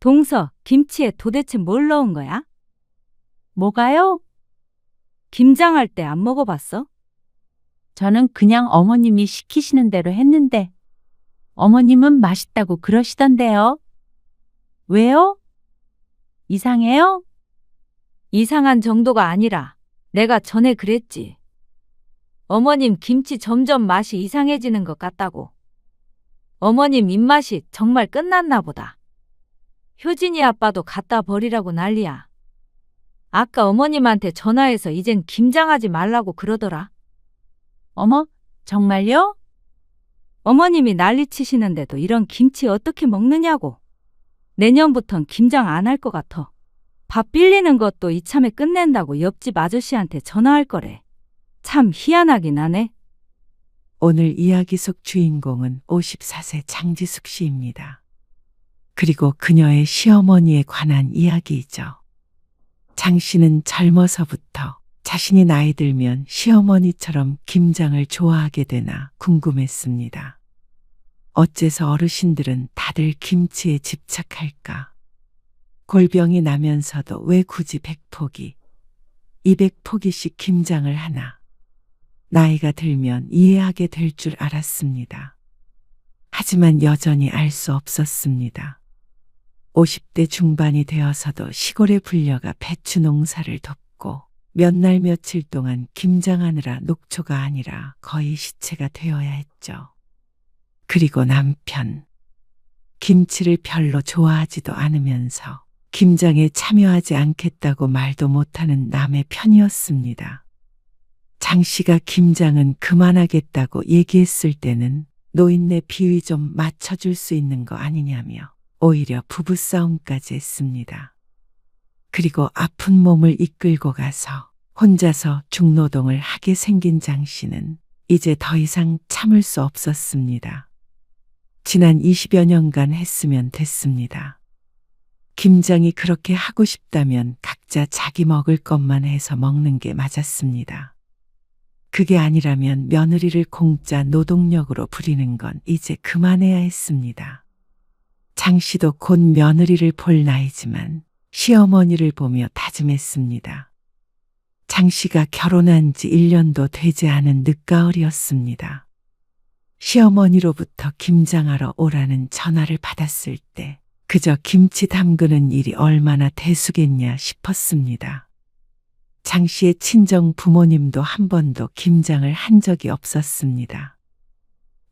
동서, 김치에 도대체 뭘 넣은 거야? 뭐가요? 김장할 때 안 먹어봤어? 저는 그냥 어머님이 시키시는 대로 했는데 어머님은 맛있다고 그러시던데요. 왜요? 이상해요? 이상한 정도가 아니라 내가 전에 그랬지. 어머님 김치 점점 맛이 이상해지는 것 같다고. 어머님 입맛이 정말 끝났나 보다. 효진이 아빠도 갖다 버리라고 난리야. 아까 어머님한테 전화해서 이젠 김장하지 말라고 그러더라. 어머, 정말요? 어머님이 난리치시는데도 이런 김치 어떻게 먹느냐고. 내년부턴 김장 안 할 것 같아. 밥 빌리는 것도 이참에 끝낸다고 옆집 아저씨한테 전화할 거래. 참 희한하긴 하네. 오늘 이야기 속 주인공은 54세 장지숙 씨입니다. 그리고 그녀의 시어머니에 관한 이야기이죠. 장 씨는 젊어서부터 자신이 나이 들면 시어머니처럼 김장을 좋아하게 되나 궁금했습니다. 어째서 어르신들은 다들 김치에 집착할까? 골병이 나면서도 왜 굳이 100포기, 200포기씩 김장을 하나? 나이가 들면 이해하게 될 줄 알았습니다. 하지만 여전히 알 수 없었습니다. 50대 중반이 되어서도 시골에 불려가 배추 농사를 돕고 몇 날 며칠 동안 김장하느라 녹초가 아니라 거의 시체가 되어야 했죠. 그리고 남편. 김치를 별로 좋아하지도 않으면서 김장에 참여하지 않겠다고 말도 못하는 남의 편이었습니다. 장 씨가 김장은 그만하겠다고 얘기했을 때는 노인네 비위 좀 맞춰줄 수 있는 거 아니냐며 오히려 부부싸움까지 했습니다. 그리고 아픈 몸을 이끌고 가서 혼자서 중노동을 하게 생긴 장 씨는 이제 더 이상 참을 수 없었습니다. 지난 20여 년간 했으면 됐습니다. 김장이 그렇게 하고 싶다면 각자 자기 먹을 것만 해서 먹는 게 맞았습니다. 그게 아니라면 며느리를 공짜 노동력으로 부리는 건 이제 그만해야 했습니다. 장 씨도 곧 며느리를 볼 나이지만 시어머니를 보며 다짐했습니다. 장 씨가 결혼한 지 1년도 되지 않은 늦가을이었습니다. 시어머니로부터 김장하러 오라는 전화를 받았을 때 그저 김치 담그는 일이 얼마나 대수겠냐 싶었습니다. 장 씨의 친정 부모님도 한 번도 김장을 한 적이 없었습니다.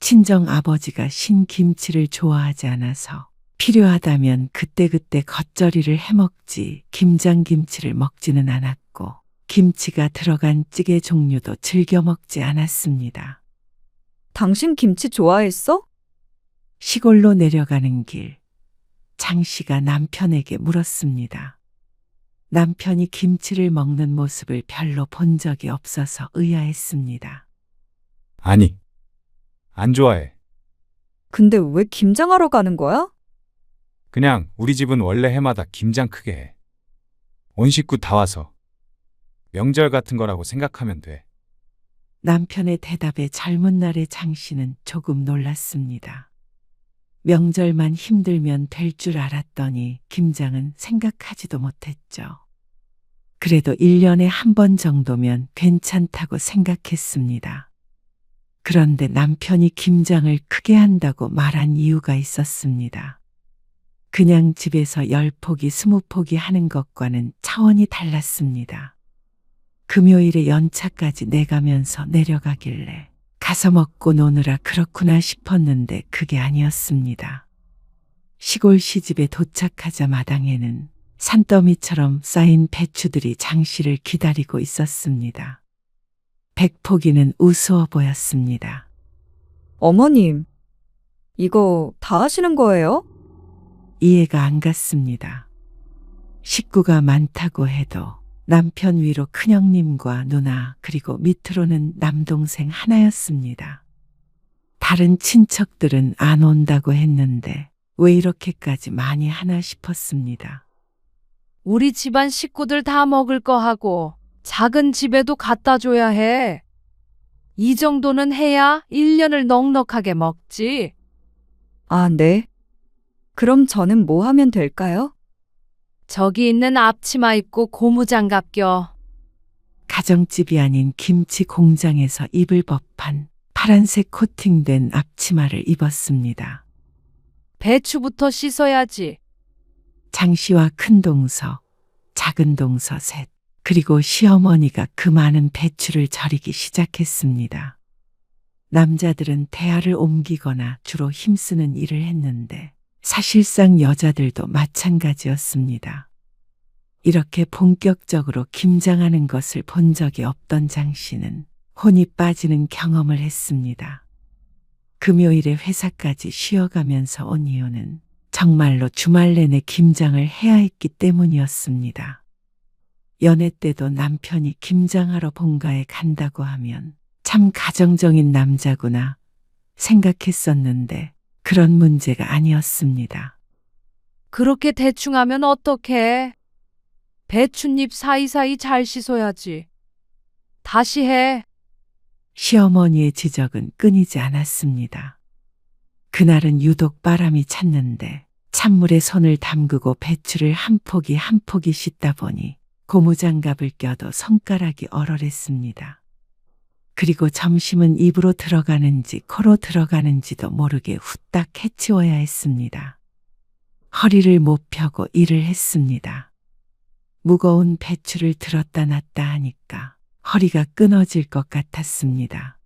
친정 아버지가 신김치를 좋아하지 않아서 필요하다면 그때그때 겉절이를 해먹지 김장김치를 먹지는 않았고 김치가 들어간 찌개 종류도 즐겨 먹지 않았습니다. 당신 김치 좋아했어? 시골로 내려가는 길, 장 씨가 남편에게 물었습니다. 남편이 김치를 먹는 모습을 별로 본 적이 없어서 의아했습니다. 아니, 안 좋아해. 근데 왜 김장하러 가는 거야? 그냥 우리 집은 원래 해마다 김장 크게 해. 온 식구 다 와서. 명절 같은 거라고 생각하면 돼. 남편의 대답에 젊은 날의 장 씨는 조금 놀랐습니다. 명절만 힘들면 될 줄 알았더니 김장은 생각하지도 못했죠. 그래도 1년에 한 번 정도면 괜찮다고 생각했습니다. 그런데 남편이 김장을 크게 한다고 말한 이유가 있었습니다. 그냥 집에서 10포기, 20포기 하는 것과는 차원이 달랐습니다. 금요일에 연차까지 내가면서 내려가길래 가서 먹고 노느라 그렇구나 싶었는데 그게 아니었습니다. 시골 시집에 도착하자 마당에는 산더미처럼 쌓인 배추들이 장 씨를 기다리고 있었습니다. 100포기는 우스워 보였습니다. 어머님, 이거 다 하시는 거예요? 이해가 안 갔습니다. 식구가 많다고 해도 남편 위로 큰형님과 누나 그리고 밑으로는 남동생 하나였습니다. 다른 친척들은 안 온다고 했는데 왜 이렇게까지 많이 하나 싶었습니다. 우리 집안 식구들 다 먹을 거 하고 작은 집에도 갖다 줘야 해. 이 정도는 해야 1년을 넉넉하게 먹지. 아, 네. 그럼 저는 뭐 하면 될까요? 저기 있는 앞치마 입고 고무장갑 껴. 가정집이 아닌 김치 공장에서 입을 법한 파란색 코팅된 앞치마를 입었습니다. 배추부터 씻어야지. 장씨와 큰 동서, 작은 동서 셋, 그리고 시어머니가 그 많은 배추를 절이기 시작했습니다. 남자들은 대야를 옮기거나 주로 힘쓰는 일을 했는데 사실상 여자들도 마찬가지였습니다. 이렇게 본격적으로 김장하는 것을 본 적이 없던 장씨는 혼이 빠지는 경험을 했습니다. 금요일에 회사까지 쉬어가면서 온 이유는 정말로 주말 내내 김장을 해야 했기 때문이었습니다. 연애 때도 남편이 김장하러 본가에 간다고 하면 참 가정적인 남자구나 생각했었는데 그런 문제가 아니었습니다. 그렇게 대충 하면 어떡해? 배춧잎 사이사이 잘 씻어야지. 다시 해. 시어머니의 지적은 끊이지 않았습니다. 그날은 유독 바람이 찼는데 찬물에 손을 담그고 배추를 한 포기 한 포기 씻다 보니 고무장갑을 껴도 손가락이 얼얼했습니다. 그리고 점심은 입으로 들어가는지 코로 들어가는지도 모르게 후딱 해치워야 했습니다. 허리를 못 펴고 일을 했습니다. 무거운 배추를 들었다 놨다 하니까 허리가 끊어질 것 같았습니다.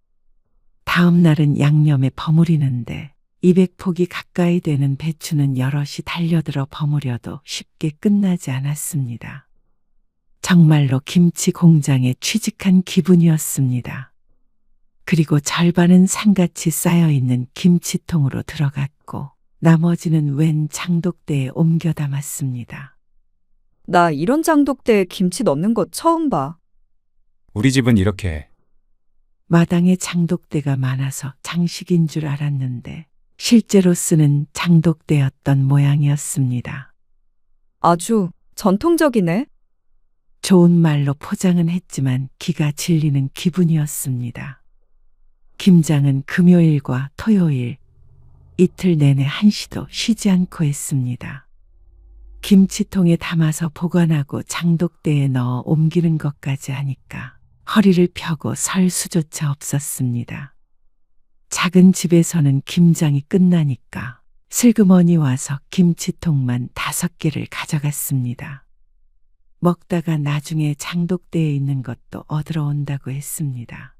다음 날은 양념에 버무리는데 200포기 가까이 되는 배추는 여럿이 달려들어 버무려도 쉽게 끝나지 않았습니다. 정말로 김치 공장에 취직한 기분이었습니다. 그리고 절반은 상같이 쌓여있는 김치통으로 들어갔고 나머지는 웬 장독대에 옮겨 담았습니다. 나 이런 장독대에 김치 넣는 거 처음 봐. 우리 집은 이렇게 해. 마당에 장독대가 많아서 장식인 줄 알았는데 실제로 쓰는 장독대였던 모양이었습니다. 아주 전통적이네. 좋은 말로 포장은 했지만 기가 질리는 기분이었습니다. 김장은 금요일과 토요일, 이틀 내내 한시도 쉬지 않고 했습니다. 김치통에 담아서 보관하고 장독대에 넣어 옮기는 것까지 하니까 허리를 펴고 설 수조차 없었습니다. 작은 집에서는 김장이 끝나니까 슬그머니 와서 김치통만 5개를 가져갔습니다. 먹다가 나중에 장독대에 있는 것도 얻으러 온다고 했습니다.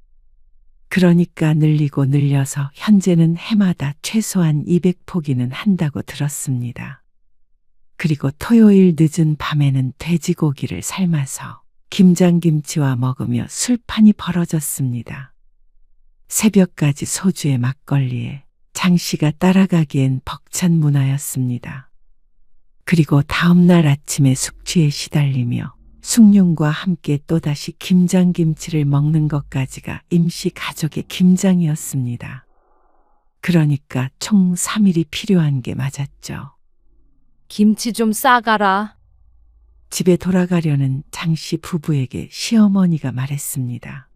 그러니까 늘리고 늘려서 현재는 해마다 최소한 200포기는 한다고 들었습니다. 그리고 토요일 늦은 밤에는 돼지고기를 삶아서 김장김치와 먹으며 술판이 벌어졌습니다. 새벽까지 소주에 막걸리에 장씨가 따라가기엔 벅찬 문화였습니다. 그리고 다음날 아침에 숙취에 시달리며 숭늉과 함께 또다시 김장김치를 먹는 것까지가 임시 가족의 김장이었습니다. 그러니까 총 3일이 필요한 게 맞았죠. 김치 좀 싸가라. 집에 돌아가려는 장씨 부부에게 시어머니가 말했습니다.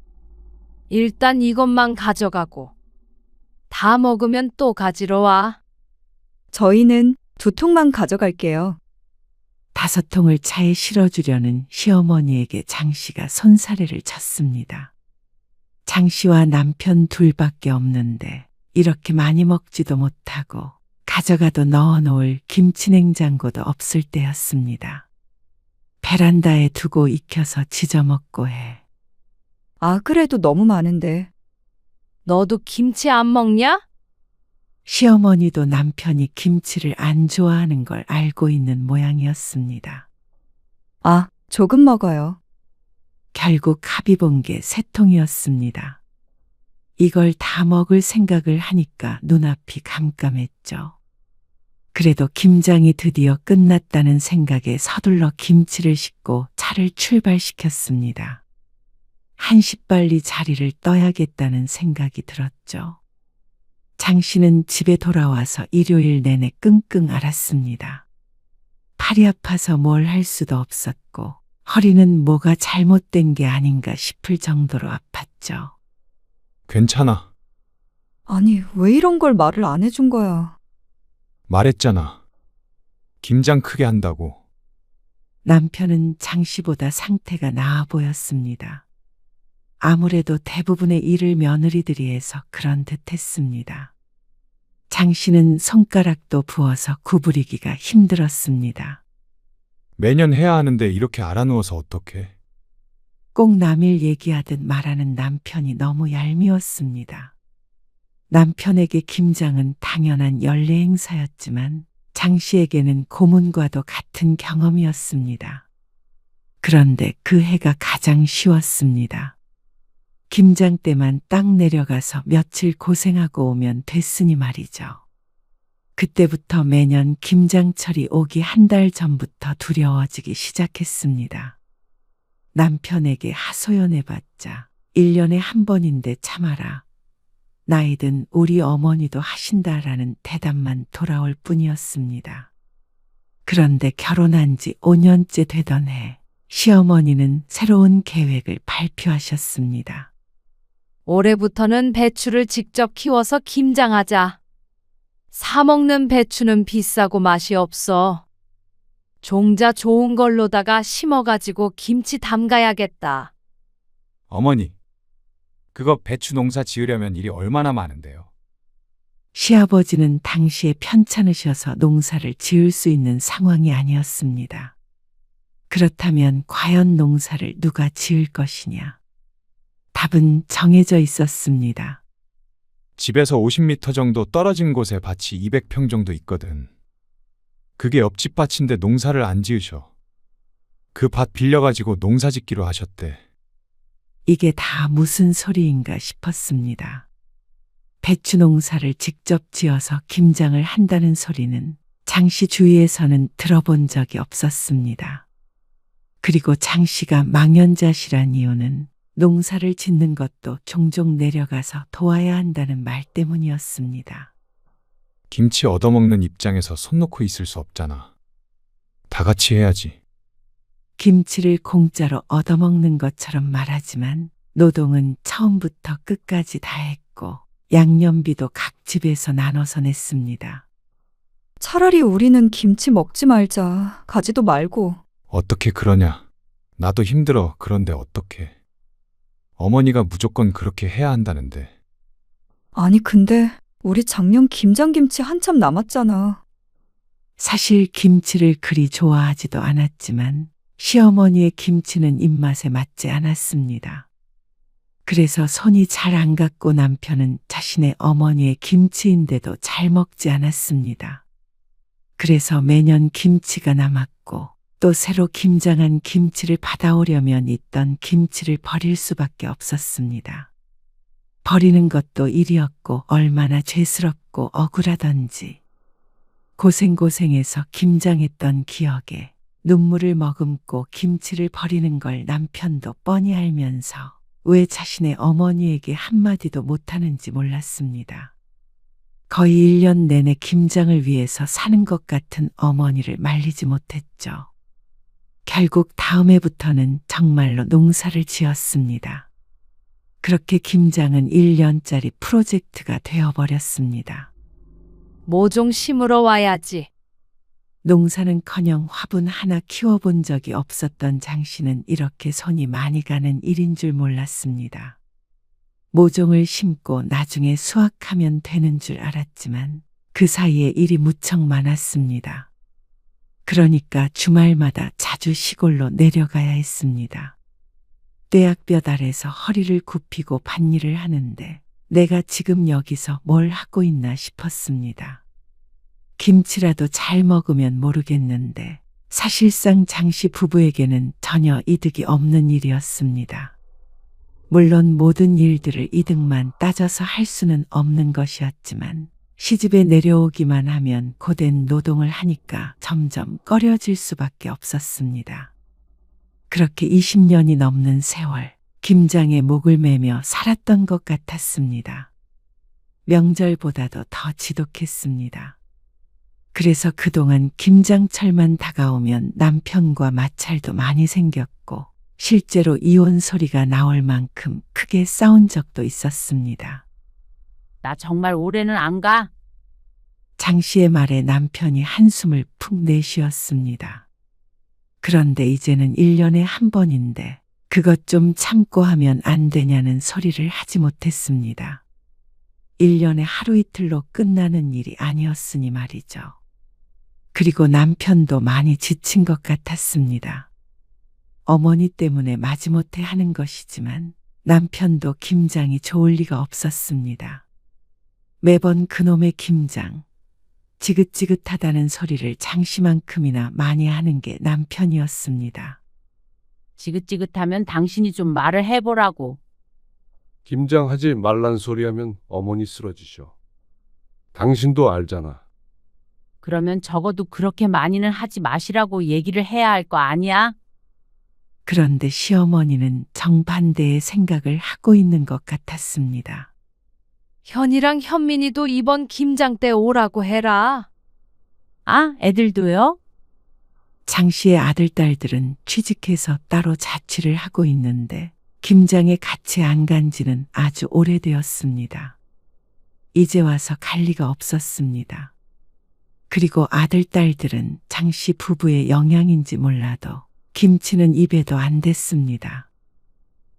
일단 이것만 가져가고. 다 먹으면 또 가지러 와. 저희는 2통만 가져갈게요. 5통을 차에 실어주려는 시어머니에게 장씨가 손사래를 쳤습니다. 장씨와 남편 둘밖에 없는데 이렇게 많이 먹지도 못하고 가져가도 넣어놓을 김치냉장고도 없을 때였습니다. 베란다에 두고 익혀서 지져먹고 해. 아, 그래도 너무 많은데. 너도 김치 안 먹냐? 시어머니도 남편이 김치를 안 좋아하는 걸 알고 있는 모양이었습니다. 아, 조금 먹어요. 결국 합의 본 게 3통이었습니다. 이걸 다 먹을 생각을 하니까 눈앞이 깜깜했죠. 그래도 김장이 드디어 끝났다는 생각에 서둘러 김치를 싣고 차를 출발시켰습니다. 한시빨리 자리를 떠야겠다는 생각이 들었죠. 장씨는 집에 돌아와서 일요일 내내 끙끙 앓았습니다. 팔이 아파서 뭘 할 수도 없었고 허리는 뭐가 잘못된 게 아닌가 싶을 정도로 아팠죠. 괜찮아. 아니, 왜 이런 걸 말을 안 해준 거야? 말했잖아. 김장 크게 한다고. 남편은 장 씨보다 상태가 나아 보였습니다. 아무래도 대부분의 일을 며느리들이 해서 그런 듯 했습니다. 장 씨는 손가락도 부어서 구부리기가 힘들었습니다. 매년 해야 하는데 이렇게 알아누워서 어떡해. 꼭 남일 얘기하듯 말하는 남편이 너무 얄미웠습니다. 남편에게 김장은 당연한 연례 행사였지만 장 씨에게는 고문과도 같은 경험이었습니다. 그런데 그 해가 가장 쉬웠습니다. 김장 때만 딱 내려가서 며칠 고생하고 오면 됐으니 말이죠. 그때부터 매년 김장철이 오기 한 달 전부터 두려워지기 시작했습니다. 남편에게 하소연해봤자 1년에 한 번인데 참아라. 나이든 우리 어머니도 하신다라는 대답만 돌아올 뿐이었습니다. 그런데 결혼한 지 5년째 되던 해, 시어머니는 새로운 계획을 발표하셨습니다. 올해부터는 배추를 직접 키워서 김장하자. 사 먹는 배추는 비싸고 맛이 없어. 종자 좋은 걸로다가 심어가지고 김치 담가야겠다. 어머니, 그거 배추 농사 지으려면 일이 얼마나 많은데요. 시아버지는 당시에 편찮으셔서 농사를 지을 수 있는 상황이 아니었습니다. 그렇다면 과연 농사를 누가 지을 것이냐? 답은 정해져 있었습니다. 집에서 50m 정도 떨어진 곳에 밭이 200평 정도 있거든. 그게 옆집 밭인데 농사를 안 지으셔. 그 밭 빌려가지고 농사 짓기로 하셨대. 이게 다 무슨 소리인가 싶었습니다. 배추 농사를 직접 지어서 김장을 한다는 소리는 장씨 주위에서는 들어본 적이 없었습니다. 그리고 장씨가 망연자실한 이유는 농사를 짓는 것도 종종 내려가서 도와야 한다는 말 때문이었습니다. 김치 얻어먹는 입장에서 손 놓고 있을 수 없잖아. 다 같이 해야지. 김치를 공짜로 얻어먹는 것처럼 말하지만 노동은 처음부터 끝까지 다 했고 양념비도 각 집에서 나눠서 냈습니다. 차라리 우리는 김치 먹지 말자. 가지도 말고. 어떻게 그러냐. 나도 힘들어. 그런데 어떡해. 어머니가 무조건 그렇게 해야 한다는데. 아니 근데 우리 작년 김장김치 한참 남았잖아. 사실 김치를 그리 좋아하지도 않았지만 시어머니의 김치는 입맛에 맞지 않았습니다. 그래서 손이 잘 안 갔고 남편은 자신의 어머니의 김치인데도 잘 먹지 않았습니다. 그래서 매년 김치가 남았고 또 새로 김장한 김치를 받아오려면 있던 김치를 버릴 수밖에 없었습니다. 버리는 것도 일이었고 얼마나 죄스럽고 억울하던지. 고생고생해서 김장했던 기억에 눈물을 머금고 김치를 버리는 걸 남편도 뻔히 알면서 왜 자신의 어머니에게 한마디도 못하는지 몰랐습니다. 거의 1년 내내 김장을 위해서 사는 것 같은 어머니를 말리지 못했죠. 결국 다음 해부터는 정말로 농사를 지었습니다. 그렇게 김장은 1년짜리 프로젝트가 되어버렸습니다. 모종 심으러 와야지. 농사는커녕 화분 하나 키워본 적이 없었던 장 씨는 이렇게 손이 많이 가는 일인 줄 몰랐습니다. 모종을 심고 나중에 수확하면 되는 줄 알았지만 그 사이에 일이 무척 많았습니다. 그러니까 주말마다 자주 시골로 내려가야 했습니다. 떼약볕 아래서 허리를 굽히고 밭일을 하는데 내가 지금 여기서 뭘 하고 있나 싶었습니다. 김치라도 잘 먹으면 모르겠는데 사실상 장씨 부부에게는 전혀 이득이 없는 일이었습니다. 물론 모든 일들을 이득만 따져서 할 수는 없는 것이었지만 시집에 내려오기만 하면 고된 노동을 하니까 점점 꺼려질 수밖에 없었습니다. 그렇게 20년이 넘는 세월, 김장에 목을 매며 살았던 것 같았습니다. 명절보다도 더 지독했습니다. 그래서 그동안 김장철만 다가오면 남편과 마찰도 많이 생겼고 실제로 이혼 소리가 나올 만큼 크게 싸운 적도 있었습니다. 나 정말 올해는 안 가. 장 씨의 말에 남편이 한숨을 푹 내쉬었습니다. 그런데 이제는 1년에 한 번인데 그것 좀 참고 하면 안 되냐는 소리를 하지 못했습니다. 1년에 하루 이틀로 끝나는 일이 아니었으니 말이죠. 그리고 남편도 많이 지친 것 같았습니다. 어머니 때문에 마지못해 하는 것이지만 남편도 김장이 좋을 리가 없었습니다. 매번 그놈의 김장, 지긋지긋하다는 소리를 장씨만큼이나 많이 하는 게 남편이었습니다. 지긋지긋하면 당신이 좀 말을 해보라고. 김장하지 말란 소리 하면 어머니 쓰러지셔. 당신도 알잖아. 그러면 적어도 그렇게 많이는 하지 마시라고 얘기를 해야 할 거 아니야? 그런데 시어머니는 정반대의 생각을 하고 있는 것 같았습니다. 현이랑 현민이도 이번 김장 때 오라고 해라. 아, 애들도요? 장 씨의 아들, 딸들은 취직해서 따로 자취를 하고 있는데 김장에 같이 안 간 지는 아주 오래되었습니다. 이제 와서 갈 리가 없었습니다. 그리고 아들, 딸들은 장 씨 부부의 영향인지 몰라도 김치는 입에도 안 댔습니다.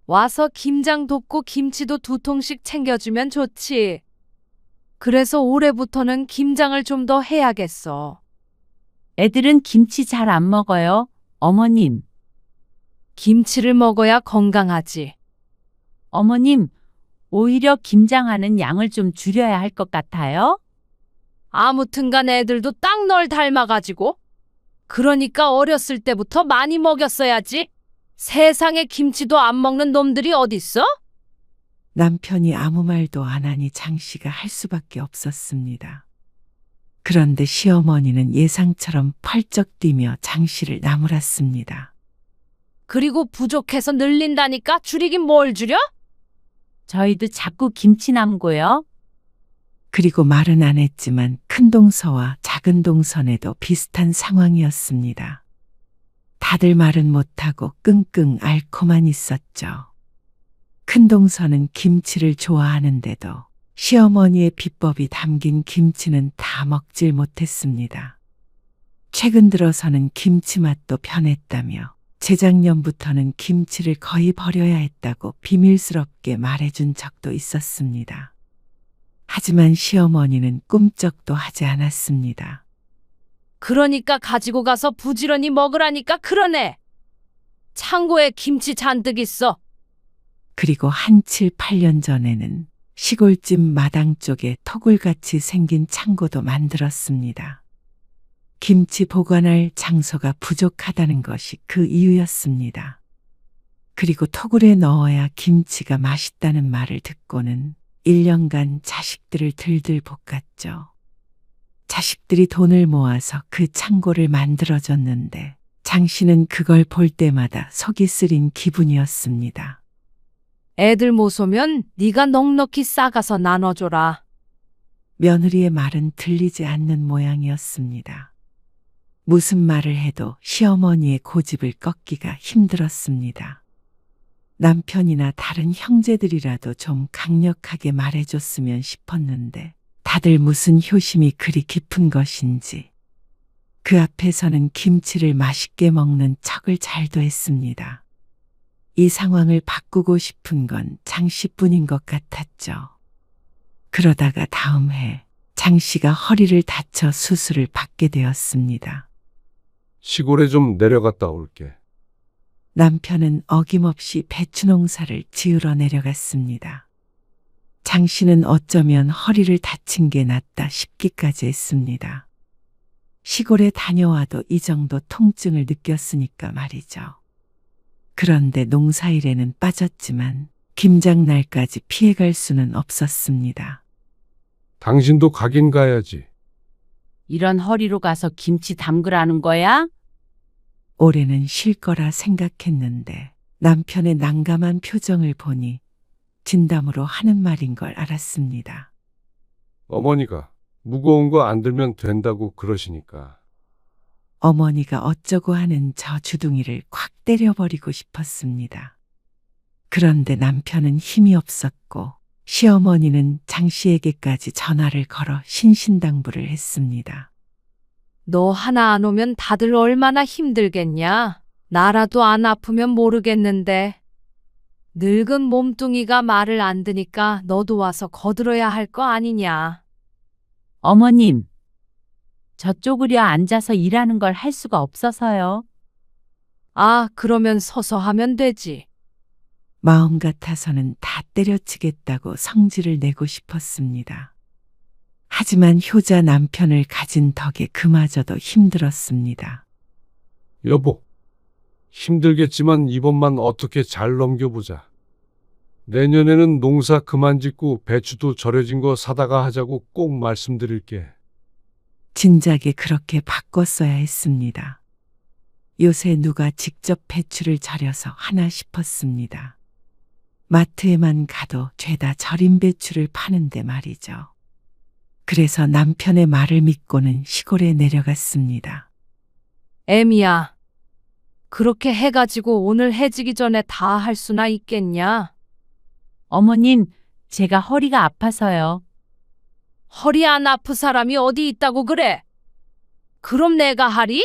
와서 김장 돕고 김치도 2통씩 챙겨주면 좋지. 그래서 올해부터는 김장을 좀 더 해야겠어. 애들은 김치 잘 안 먹어요, 어머님. 김치를 먹어야 건강하지. 어머님, 오히려 김장하는 양을 좀 줄여야 할 것 같아요? 아무튼간 애들도 딱 널 닮아가지고. 그러니까 어렸을 때부터 많이 먹였어야지. 세상에 김치도 안 먹는 놈들이 어딨어? 남편이 아무 말도 안 하니 장 씨가 할 수밖에 없었습니다. 그런데 시어머니는 예상처럼 펄쩍 뛰며 장 씨를 나무랐습니다. 그리고 부족해서 늘린다니까 줄이긴 뭘 줄여? 저희도 자꾸 김치 남고요. 그리고 말은 안 했지만 큰 동서와 작은 동선에도 비슷한 상황이었습니다. 다들 말은 못하고 끙끙 앓고만 있었죠. 큰 동서는 김치를 좋아하는데도 시어머니의 비법이 담긴 김치는 다 먹질 못했습니다. 최근 들어서는 김치 맛도 변했다며 재작년부터는 김치를 거의 버려야 했다고 비밀스럽게 말해준 적도 있었습니다. 하지만 시어머니는 꿈쩍도 하지 않았습니다. 그러니까 가지고 가서 부지런히 먹으라니까 그러네. 창고에 김치 잔뜩 있어. 그리고 한 7, 8년 전에는 시골집 마당 쪽에 토굴같이 생긴 창고도 만들었습니다. 김치 보관할 장소가 부족하다는 것이 그 이유였습니다. 그리고 토굴에 넣어야 김치가 맛있다는 말을 듣고는 1년간 자식들을 들들 볶았죠. 자식들이 돈을 모아서 그 창고를 만들어줬는데 장 씨는 그걸 볼 때마다 속이 쓰린 기분이었습니다. 애들 모소면 네가 넉넉히 싸가서 나눠줘라. 며느리의 말은 들리지 않는 모양이었습니다. 무슨 말을 해도 시어머니의 고집을 꺾기가 힘들었습니다. 남편이나 다른 형제들이라도 좀 강력하게 말해줬으면 싶었는데 다들 무슨 효심이 그리 깊은 것인지 그 앞에서는 김치를 맛있게 먹는 척을 잘도 했습니다. 이 상황을 바꾸고 싶은 건 장 씨뿐인 것 같았죠. 그러다가 다음 해 장 씨가 허리를 다쳐 수술을 받게 되었습니다. 시골에 좀 내려갔다 올게. 남편은 어김없이 배추 농사를 지으러 내려갔습니다. 장 씨는 어쩌면 허리를 다친 게 낫다 싶기까지 했습니다. 시골에 다녀와도 이 정도 통증을 느꼈으니까 말이죠. 그런데 농사일에는 빠졌지만 김장날까지 피해갈 수는 없었습니다. 당신도 가긴 가야지. 이런 허리로 가서 김치 담그라는 거야? 올해는 쉴 거라 생각했는데 남편의 난감한 표정을 보니 진담으로 하는 말인 걸 알았습니다. 어머니가 무거운 거 안 들면 된다고 그러시니까. 어머니가 어쩌고 하는 저 주둥이를 콱 때려버리고 싶었습니다. 그런데 남편은 힘이 없었고 시어머니는 장 씨에게까지 전화를 걸어 신신당부를 했습니다. 너 하나 안 오면 다들 얼마나 힘들겠냐? 나라도 안 아프면 모르겠는데. 늙은 몸뚱이가 말을 안 듣니까 너도 와서 거들어야 할 거 아니냐? 어머님, 저쪽으려 앉아서 일하는 걸 할 수가 없어서요. 아, 그러면 서서 하면 되지. 마음 같아서는 다 때려치겠다고 성질을 내고 싶었습니다. 하지만 효자 남편을 가진 덕에 그마저도 힘들었습니다. 여보, 힘들겠지만 이번만 어떻게 잘 넘겨보자. 내년에는 농사 그만 짓고 배추도 절여진 거 사다가 하자고 꼭 말씀드릴게. 진작에 그렇게 바꿨어야 했습니다. 요새 누가 직접 배추를 절여서 하나 싶었습니다. 마트에만 가도 죄다 절인 배추를 파는데 말이죠. 그래서 남편의 말을 믿고는 시골에 내려갔습니다. 애미야, 그렇게 해가지고 오늘 해지기 전에 다 할 수나 있겠냐? 어머님, 제가 허리가 아파서요. 허리 안 아프 사람이 어디 있다고 그래? 그럼 내가 하리?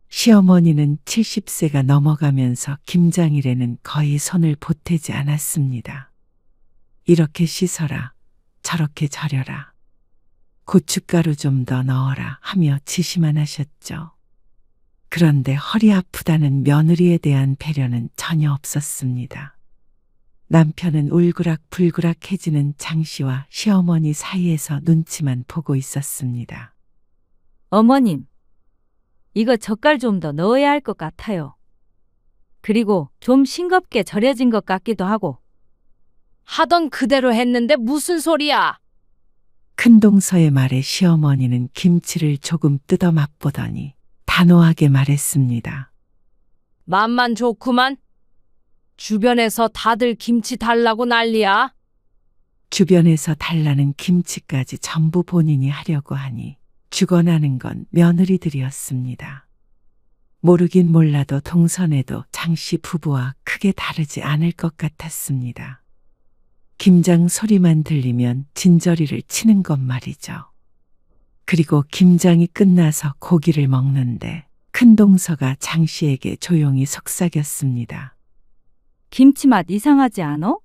시어머니는 70세가 넘어가면서 김장일에는 거의 손을 보태지 않았습니다. 이렇게 씻어라, 저렇게 절여라, 고춧가루 좀 더 넣어라 하며 지시만 하셨죠. 그런데 허리 아프다는 며느리에 대한 배려는 전혀 없었습니다. 남편은 울그락불그락해지는 장씨와 시어머니 사이에서 눈치만 보고 있었습니다. 어머님, 이거 젓갈 좀 더 넣어야 할 것 같아요. 그리고 좀 싱겁게 절여진 것 같기도 하고. 하던 그대로 했는데 무슨 소리야? 큰동서의 말에 시어머니는 김치를 조금 뜯어 맛보더니 단호하게 말했습니다. 맘만 좋구만. 주변에서 다들 김치 달라고 난리야. 주변에서 달라는 김치까지 전부 본인이 하려고 하니 죽어나는 건 며느리들이었습니다. 모르긴 몰라도 동선에도 장씨 부부와 크게 다르지 않을 것 같았습니다. 김장 소리만 들리면 진저리를 치는 것 말이죠. 그리고 김장이 끝나서 고기를 먹는데 큰동서가 장씨에게 조용히 속삭였습니다. 김치 맛 이상하지 않어?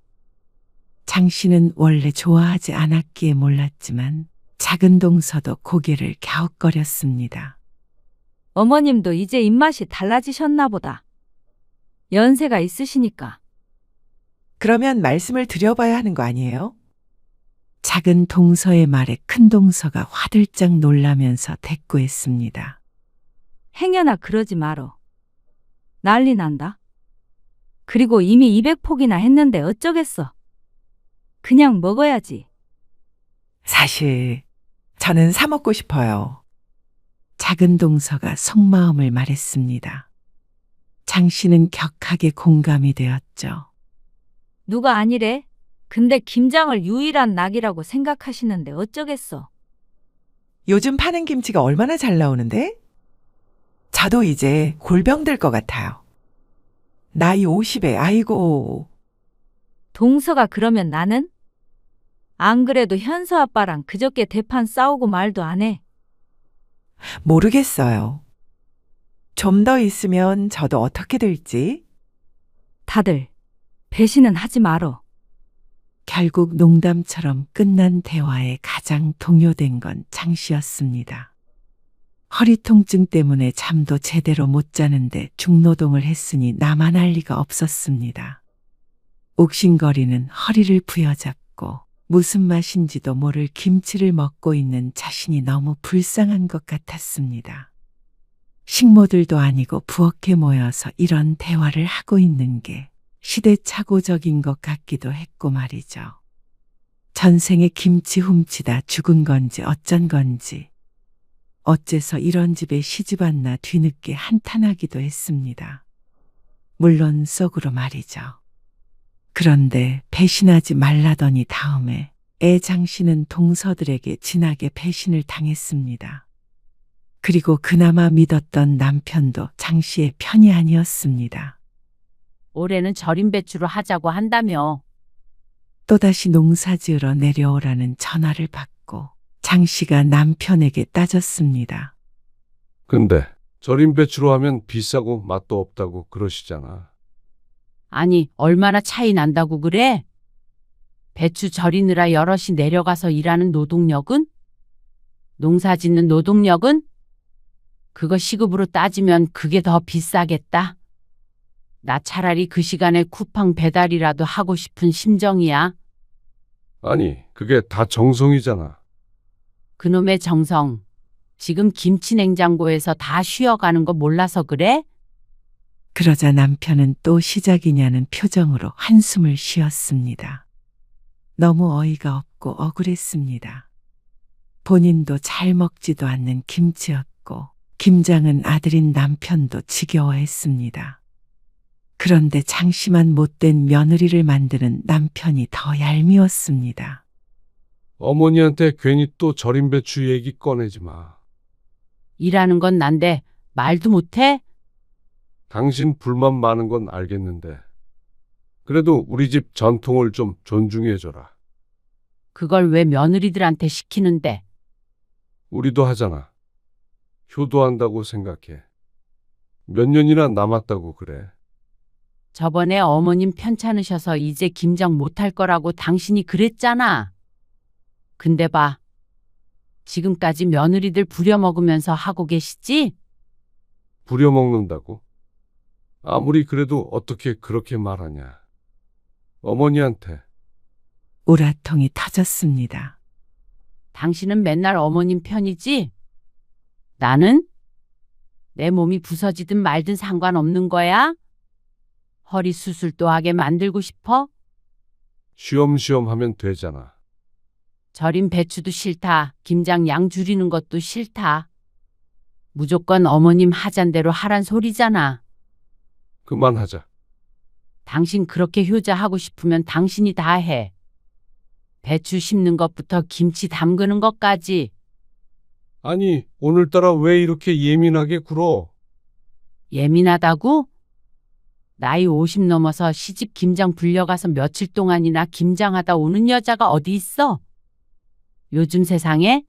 장씨는 원래 좋아하지 않았기에 몰랐지만 작은 동서도 고개를 갸웃거렸습니다. 어머님도 이제 입맛이 달라지셨나 보다. 연세가 있으시니까. 그러면 말씀을 드려봐야 하는 거 아니에요? 작은 동서의 말에 큰 동서가 화들짝 놀라면서 대꾸했습니다. 행여나 그러지 말어. 난리 난다. 그리고 이미 200폭이나 했는데 어쩌겠어. 그냥 먹어야지. 사실 저는 사 먹고 싶어요. 작은 동서가 속마음을 말했습니다. 장씨는 격하게 공감이 되었죠. 누가 아니래? 근데 김장을 유일한 낙이라고 생각하시는데 어쩌겠어. 요즘 파는 김치가 얼마나 잘 나오는데? 저도 이제 골병 들 것 같아요. 나이 50에 아이고. 동서가 그러면 나는? 안 그래도 현서 아빠랑 그저께 대판 싸우고 말도 안 해. 모르겠어요. 좀 더 있으면 저도 어떻게 될지. 다들 배신은 하지 말어. 결국 농담처럼 끝난 대화에 가장 동요된 건 장씨였습니다. 허리 통증 때문에 잠도 제대로 못 자는데 중노동을 했으니 나만 할 리가 없었습니다. 옥신거리는 허리를 부여잡고 무슨 맛인지도 모를 김치를 먹고 있는 자신이 너무 불쌍한 것 같았습니다. 식모들도 아니고 부엌에 모여서 이런 대화를 하고 있는 게 시대착오적인 것 같기도 했고 말이죠. 전생에 김치 훔치다 죽은 건지 어쩐 건지 어째서 이런 집에 시집 왔나 뒤늦게 한탄하기도 했습니다. 물론 속으로 말이죠. 그런데 배신하지 말라더니 다음에 장씨는 동서들에게 진하게 배신을 당했습니다. 그리고 그나마 믿었던 남편도 장씨의 편이 아니었습니다. 올해는 절임 배추로 하자고 한다며. 또다시 농사 지으러 내려오라는 전화를 받고 장 씨가 남편에게 따졌습니다. 근데 절임 배추로 하면 비싸고 맛도 없다고 그러시잖아. 아니, 얼마나 차이 난다고 그래? 배추 절이느라 여럿이 내려가서 일하는 노동력은? 농사 짓는 노동력은? 그거 시급으로 따지면 그게 더 비싸겠다. 나 차라리 그 시간에 쿠팡 배달이라도 하고 싶은 심정이야. 아니, 그게 다 정성이잖아. 그놈의 정성. 지금 김치 냉장고에서 다 쉬어가는 거 몰라서 그래? 그러자 남편은 또 시작이냐는 표정으로 한숨을 쉬었습니다. 너무 어이가 없고 억울했습니다. 본인도 잘 먹지도 않는 김치였고 김장은 아들인 남편도 지겨워했습니다. 그런데 장심한 못된 며느리를 만드는 남편이 더 얄미웠습니다. 어머니한테 괜히 또 절임 배추 얘기 꺼내지 마. 일하는 건 난데 말도 못해? 당신 불만 많은 건 알겠는데. 그래도 우리 집 전통을 좀 존중해줘라. 그걸 왜 며느리들한테 시키는데? 우리도 하잖아. 효도한다고 생각해. 몇 년이나 남았다고 그래. 저번에 어머님 편찮으셔서 이제 김장 못할 거라고 당신이 그랬잖아. 근데 봐. 지금까지 며느리들 부려먹으면서 하고 계시지? 부려먹는다고? 아무리 그래도 어떻게 그렇게 말하냐. 어머니한테. 우라통이 터졌습니다. 당신은 맨날 어머님 편이지? 나는? 내 몸이 부서지든 말든 상관없는 거야? 허리 수술도 하게 만들고 싶어? 쉬엄쉬엄 하면 되잖아. 절임 배추도 싫다. 김장 양 줄이는 것도 싫다. 무조건 어머님 하잔대로 하란 소리잖아. 그만하자. 당신 그렇게 효자하고 싶으면 당신이 다 해. 배추 심는 것부터 김치 담그는 것까지. 아니, 오늘따라 왜 이렇게 예민하게 굴어? 예민하다고? 나이 50 넘어서 시집 김장 불려가서 며칠 동안이나 김장하다 오는 여자가 어디 있어? 요즘 세상에?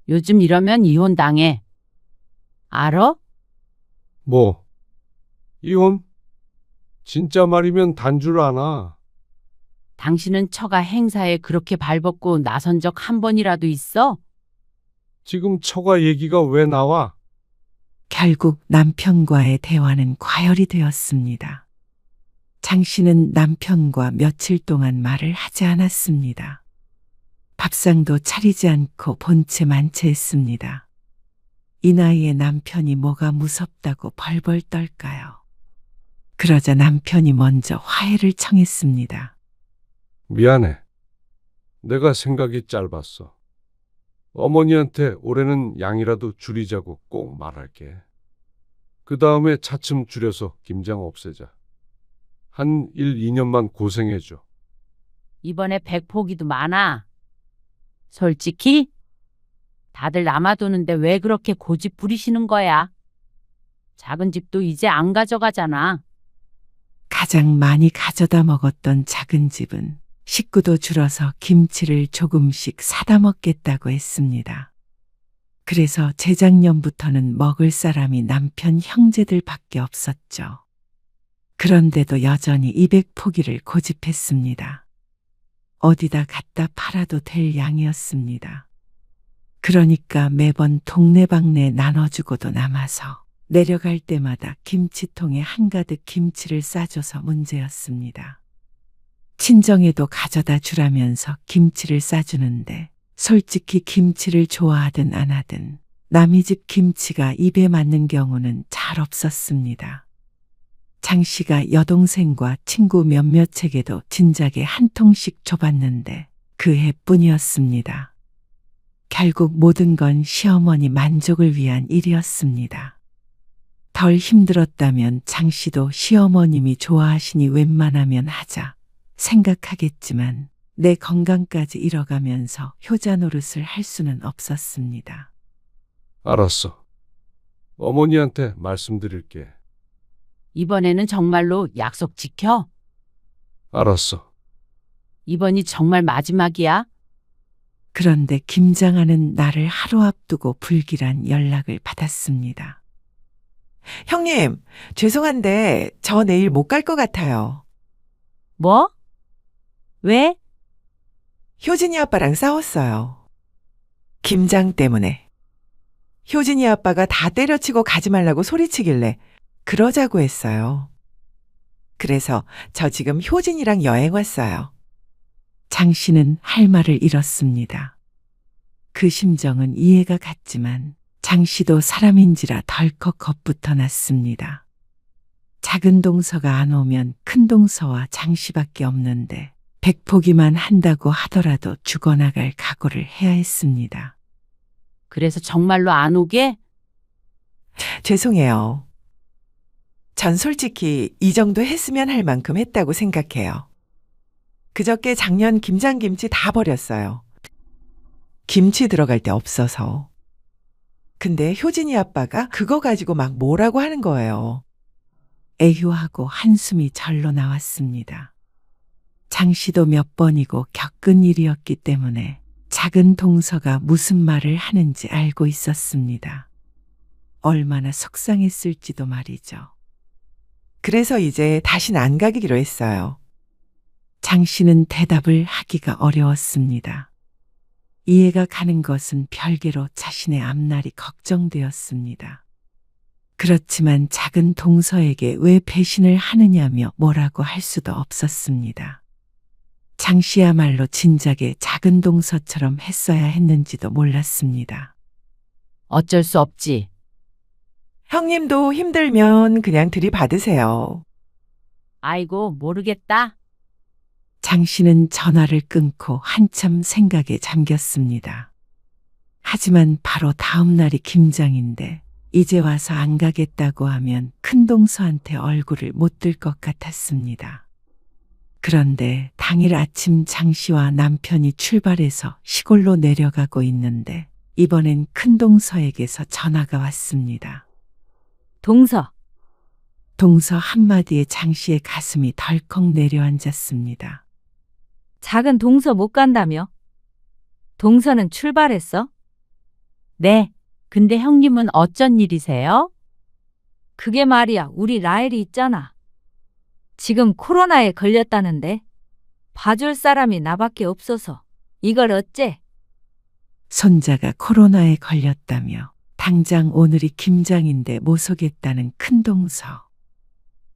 요즘 이러면 이혼당해. 알어? 뭐? 이혼? 진짜 말이면 단 줄 아나. 당신은 처가 행사에 그렇게 발벗고 나선 적 한 번이라도 있어? 지금 처가 얘기가 왜 나와? 결국 남편과의 대화는 과열이 되었습니다. 장 씨는 남편과 며칠 동안 말을 하지 않았습니다. 밥상도 차리지 않고 본체 만체했습니다. 이 나이에 남편이 뭐가 무섭다고 벌벌 떨까요? 그러자 남편이 먼저 화해를 청했습니다. 미안해. 내가 생각이 짧았어. 어머니한테 올해는 양이라도 줄이자고 꼭 말할게. 그 다음에 차츰 줄여서 김장 없애자. 한 1, 2년만 고생해줘. 이번에 백포기도 많아. 솔직히 다들 남아도는데 왜 그렇게 고집 부리시는 거야? 작은 집도 이제 안 가져가잖아. 가장 많이 가져다 먹었던 작은 집은 식구도 줄어서 김치를 조금씩 사다 먹겠다고 했습니다. 그래서 재작년부터는 먹을 사람이 남편 형제들밖에 없었죠. 그런데도 여전히 200포기를 고집했습니다. 어디다 갖다 팔아도 될 양이었습니다. 그러니까 매번 동네방네 나눠주고도 남아서 내려갈 때마다 김치통에 한가득 김치를 싸줘서 문제였습니다. 친정에도 가져다 주라면서 김치를 싸주는데 솔직히 김치를 좋아하든 안 하든 남의 집 김치가 입에 맞는 경우는 잘 없었습니다. 장 씨가 여동생과 친구 몇몇에게도 진작에 한 통씩 줘봤는데 그 해뿐이었습니다. 결국 모든 건 시어머니 만족을 위한 일이었습니다. 덜 힘들었다면 장 씨도 시어머님이 좋아하시니 웬만하면 하자 생각하겠지만 내 건강까지 잃어가면서 효자 노릇을 할 수는 없었습니다. 알았어. 어머니한테 말씀드릴게. 이번에는 정말로 약속 지켜? 알았어. 이번이 정말 마지막이야? 그런데 김장하는 날을 하루 앞두고 불길한 연락을 받았습니다. 형님, 죄송한데 저 내일 못 갈 것 같아요. 뭐? 왜? 효진이 아빠랑 싸웠어요. 김장 때문에. 효진이 아빠가 다 때려치고 가지 말라고 소리치길래 그러자고 했어요. 그래서 저 지금 효진이랑 여행 왔어요. 장 씨는 할 말을 잃었습니다. 그 심정은 이해가 갔지만 장 씨도 사람인지라 덜컥 겁부터 났습니다. 작은 동서가 안 오면 큰 동서와 장 씨밖에 없는데 백포기만 한다고 하더라도 죽어나갈 각오를 해야 했습니다. 그래서 정말로 안 오게? 죄송해요. 전 솔직히 이 정도 했으면 할 만큼 했다고 생각해요. 그저께 작년 김장김치 다 버렸어요. 김치 들어갈 데 없어서. 근데 효진이 아빠가 그거 가지고 막 뭐라고 하는 거예요. 애휴하고 한숨이 절로 나왔습니다. 장 씨도 몇 번이고 겪은 일이었기 때문에 작은 동서가 무슨 말을 하는지 알고 있었습니다. 얼마나 속상했을지도 말이죠. 그래서 이제 다신 안 가기로 했어요. 장 씨는 대답을 하기가 어려웠습니다. 이해가 가는 것은 별개로 자신의 앞날이 걱정되었습니다. 그렇지만 작은 동서에게 왜 배신을 하느냐며 뭐라고 할 수도 없었습니다. 장 씨야말로 진작에 작은 동서처럼 했어야 했는지도 몰랐습니다. 어쩔 수 없지. 형님도 힘들면 그냥 들이받으세요. 아이고, 모르겠다. 장 씨는 전화를 끊고 한참 생각에 잠겼습니다. 하지만 바로 다음 날이 김장인데 이제 와서 안 가겠다고 하면 큰 동서한테 얼굴을 못 들 것 같았습니다. 그런데 당일 아침 장 씨와 남편이 출발해서 시골로 내려가고 있는데 이번엔 큰 동서에게서 전화가 왔습니다. 동서, 동서 한마디에 장 씨의 가슴이 덜컥 내려앉았습니다. 작은 동서 못 간다며? 동서는 출발했어? 네. 근데 형님은 어쩐 일이세요? 그게 말이야, 우리 라헬이 있잖아. 지금 코로나에 걸렸다는데 봐줄 사람이 나밖에 없어서 이걸 어째? 손자가 코로나에 걸렸다며 당장 오늘이 김장인데 못 오겠다는 큰 동서.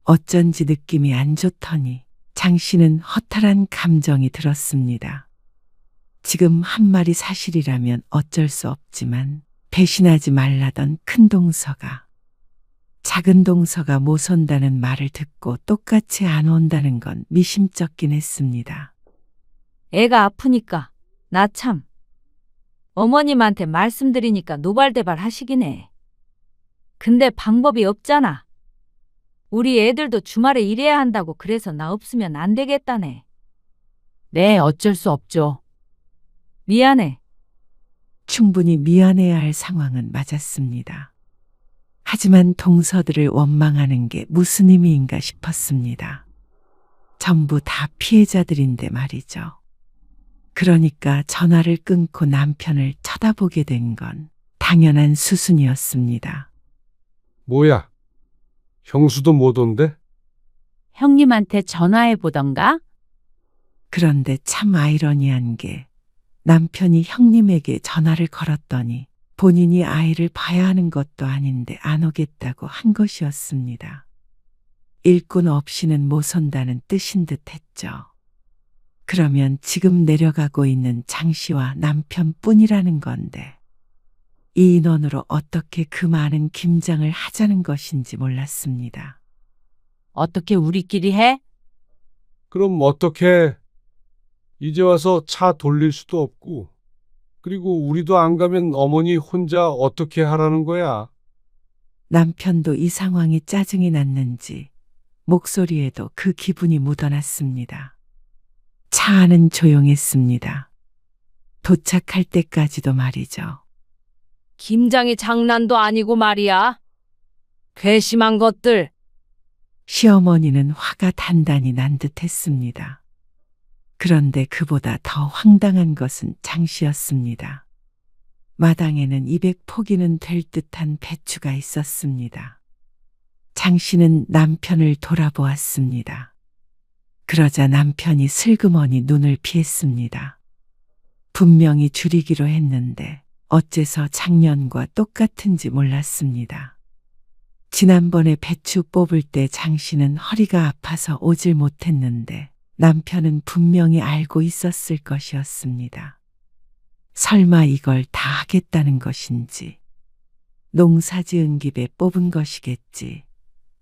어쩐지 느낌이 안 좋더니 장 씨는 허탈한 감정이 들었습니다. 지금 한 말이 사실이라면 어쩔 수 없지만 배신하지 말라던 큰 동서가 작은 동서가 못 온다는 말을 듣고 똑같이 안 온다는 건 미심쩍긴 했습니다. 애가 아프니까 나 참 어머님한테 말씀드리니까 노발대발 하시긴 해. 근데 방법이 없잖아. 우리 애들도 주말에 일해야 한다고 그래서 나 없으면 안 되겠다네. 네, 어쩔 수 없죠. 미안해. 충분히 미안해야 할 상황은 맞았습니다. 하지만 동서들을 원망하는 게 무슨 의미인가 싶었습니다. 전부 다 피해자들인데 말이죠. 그러니까 전화를 끊고 남편을 쳐다보게 된 건 당연한 수순이었습니다. 뭐야? 형수도 못 온대? 형님한테 전화해 보던가? 그런데 참 아이러니한 게 남편이 형님에게 전화를 걸었더니 본인이 아이를 봐야 하는 것도 아닌데 안 오겠다고 한 것이었습니다. 일꾼 없이는 못 온다는 뜻인 듯 했죠. 그러면 지금 내려가고 있는 장 씨와 남편뿐이라는 건데 이 인원으로 어떻게 그 많은 김장을 하자는 것인지 몰랐습니다. 어떻게 우리끼리 해? 그럼 어떡해? 이제 와서 차 돌릴 수도 없고. 그리고 우리도 안 가면 어머니 혼자 어떻게 하라는 거야? 남편도 이 상황이 짜증이 났는지 목소리에도 그 기분이 묻어났습니다. 차 안은 조용했습니다. 도착할 때까지도 말이죠. 김장이 장난도 아니고 말이야. 괘씸한 것들. 시어머니는 화가 단단히 난 듯했습니다. 그런데 그보다 더 황당한 것은 장 씨였습니다. 마당에는 200포기는 될 듯한 배추가 있었습니다. 장 씨는 남편을 돌아보았습니다. 그러자 남편이 슬그머니 눈을 피했습니다. 분명히 줄이기로 했는데 어째서 작년과 똑같은지 몰랐습니다. 지난번에 배추 뽑을 때 장 씨는 허리가 아파서 오질 못했는데 남편은 분명히 알고 있었을 것이었습니다. 설마 이걸 다 하겠다는 것인지, 농사 지은 집에 뽑은 것이겠지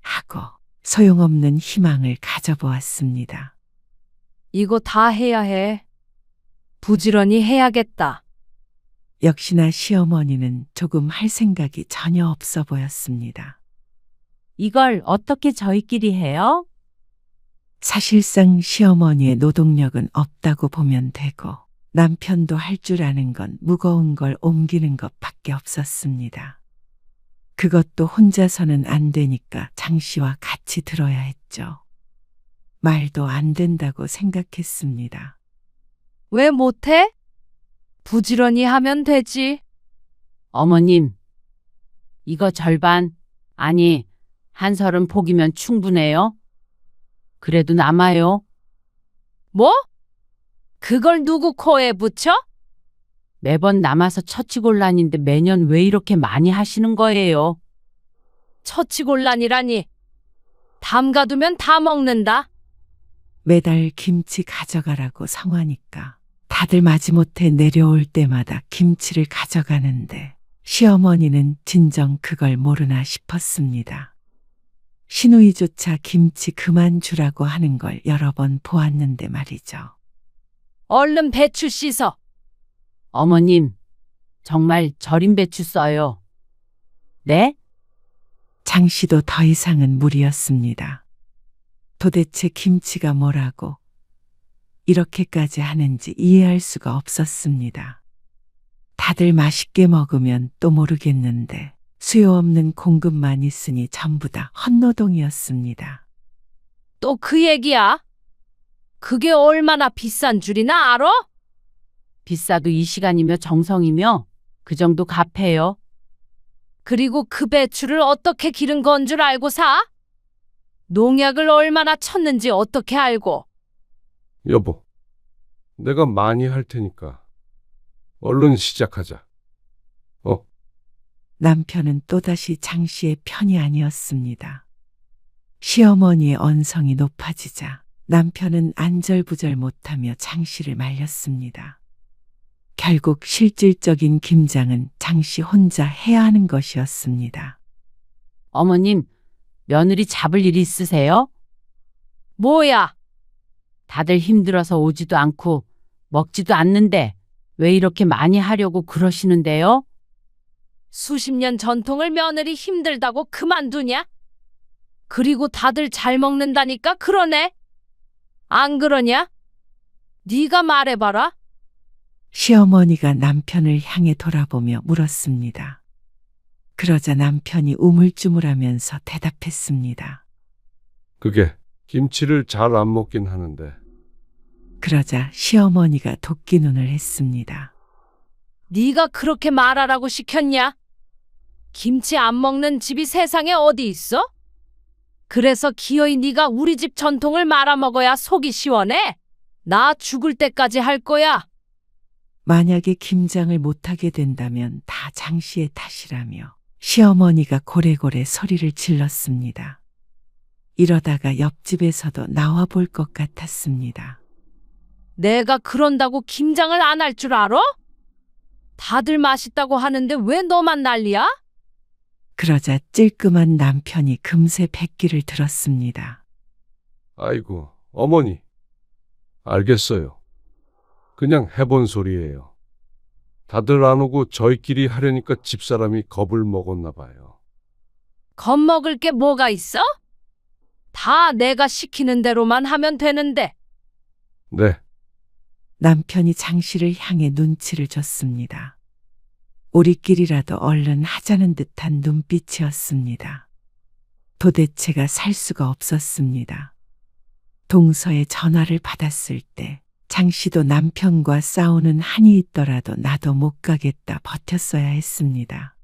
하고 소용없는 희망을 가져보았습니다. 이거 다 해야 해. 부지런히 해야겠다. 역시나 시어머니는 조금 할 생각이 전혀 없어 보였습니다. 이걸 어떻게 저희끼리 해요? 사실상 시어머니의 노동력은 없다고 보면 되고 남편도 할 줄 아는 건 무거운 걸 옮기는 것밖에 없었습니다. 그것도 혼자서는 안 되니까 장 씨와 같이 들어야 했죠. 말도 안 된다고 생각했습니다. 왜 못해? 부지런히 하면 되지. 어머님, 이거 절반, 아니, 한 30포기면 충분해요. 그래도 남아요. 뭐? 그걸 누구 코에 붙여? 매번 남아서 처치곤란인데 매년 왜 이렇게 많이 하시는 거예요? 처치곤란이라니. 담가두면 다 먹는다. 매달 김치 가져가라고 성화니까 다들 마지못해 내려올 때마다 김치를 가져가는데 시어머니는 진정 그걸 모르나 싶었습니다. 시누이조차 김치 그만 주라고 하는 걸 여러 번 보았는데 말이죠. 얼른 배추 씻어. 어머님, 정말 절인 배추 써요. 네? 장 씨도 더 이상은 무리였습니다. 도대체 김치가 뭐라고 이렇게까지 하는지 이해할 수가 없었습니다. 다들 맛있게 먹으면 또 모르겠는데 수요 없는 공급만 있으니 전부 다 헛노동이었습니다. 또 그 얘기야? 그게 얼마나 비싼 줄이나 알아? 비싸도 이 시간이며 정성이며 그 정도 갚해요. 그리고 그 배추를 어떻게 기른 건 줄 알고 사? 농약을 얼마나 쳤는지 어떻게 알고? 여보, 내가 많이 할 테니까 얼른 시작하자. 남편은 또다시 장 씨의 편이 아니었습니다. 시어머니의 언성이 높아지자 남편은 안절부절 못하며 장 씨를 말렸습니다. 결국 실질적인 김장은 장 씨 혼자 해야 하는 것이었습니다. 어머님, 며느리 잡을 일 있으세요? 뭐야? 다들 힘들어서 오지도 않고 먹지도 않는데 왜 이렇게 많이 하려고 그러시는데요? 수십 년 전통을 며느리 힘들다고 그만두냐? 그리고 다들 잘 먹는다니까 그러네. 안 그러냐? 네가 말해봐라. 시어머니가 남편을 향해 돌아보며 물었습니다. 그러자 남편이 우물쭈물하면서 대답했습니다. 그게 김치를 잘 안 먹긴 하는데. 그러자 시어머니가 도끼눈을 했습니다. 네가 그렇게 말하라고 시켰냐? 김치 안 먹는 집이 세상에 어디 있어? 그래서 기어이 네가 우리 집 전통을 말아먹어야 속이 시원해? 나 죽을 때까지 할 거야. 만약에 김장을 못하게 된다면 다 장 씨의 탓이라며 시어머니가 고래고래 소리를 질렀습니다. 이러다가 옆집에서도 나와 볼 것 같았습니다. 내가 그런다고 김장을 안 할 줄 알아? 다들 맛있다고 하는데 왜 너만 난리야? 그러자 찔끔한 남편이 금세 백기를 들었습니다. 아이고, 어머니. 알겠어요. 그냥 해본 소리예요. 다들 안 오고 저희끼리 하려니까 집사람이 겁을 먹었나 봐요. 겁먹을 게 뭐가 있어? 다 내가 시키는 대로만 하면 되는데. 네, 남편이 장 씨를 향해 눈치를 줬습니다. 우리끼리라도 얼른 하자는 듯한 눈빛이었습니다. 도대체가 살 수가 없었습니다. 동서에 전화를 받았을 때 장 씨도 남편과 싸우는 한이 있더라도 나도 못 가겠다 버텼어야 했습니다.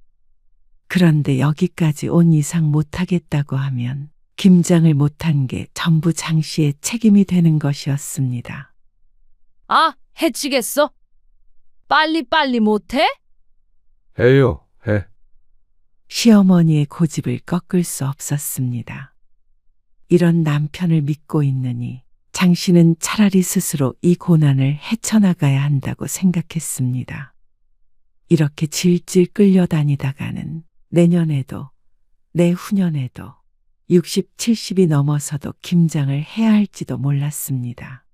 그런데 여기까지 온 이상 못하겠다고 하면 김장을 못한 게 전부 장 씨의 책임이 되는 것이었습니다. 아, 해치겠어? 빨리 못해? 해요, 해. 시어머니의 고집을 꺾을 수 없었습니다. 이런 남편을 믿고 있느니 장 씨는 차라리 스스로 이 고난을 헤쳐나가야 한다고 생각했습니다. 이렇게 질질 끌려다니다가는 내년에도 내후년에도 60, 70이 넘어서도 김장을 해야 할지도 몰랐습니다.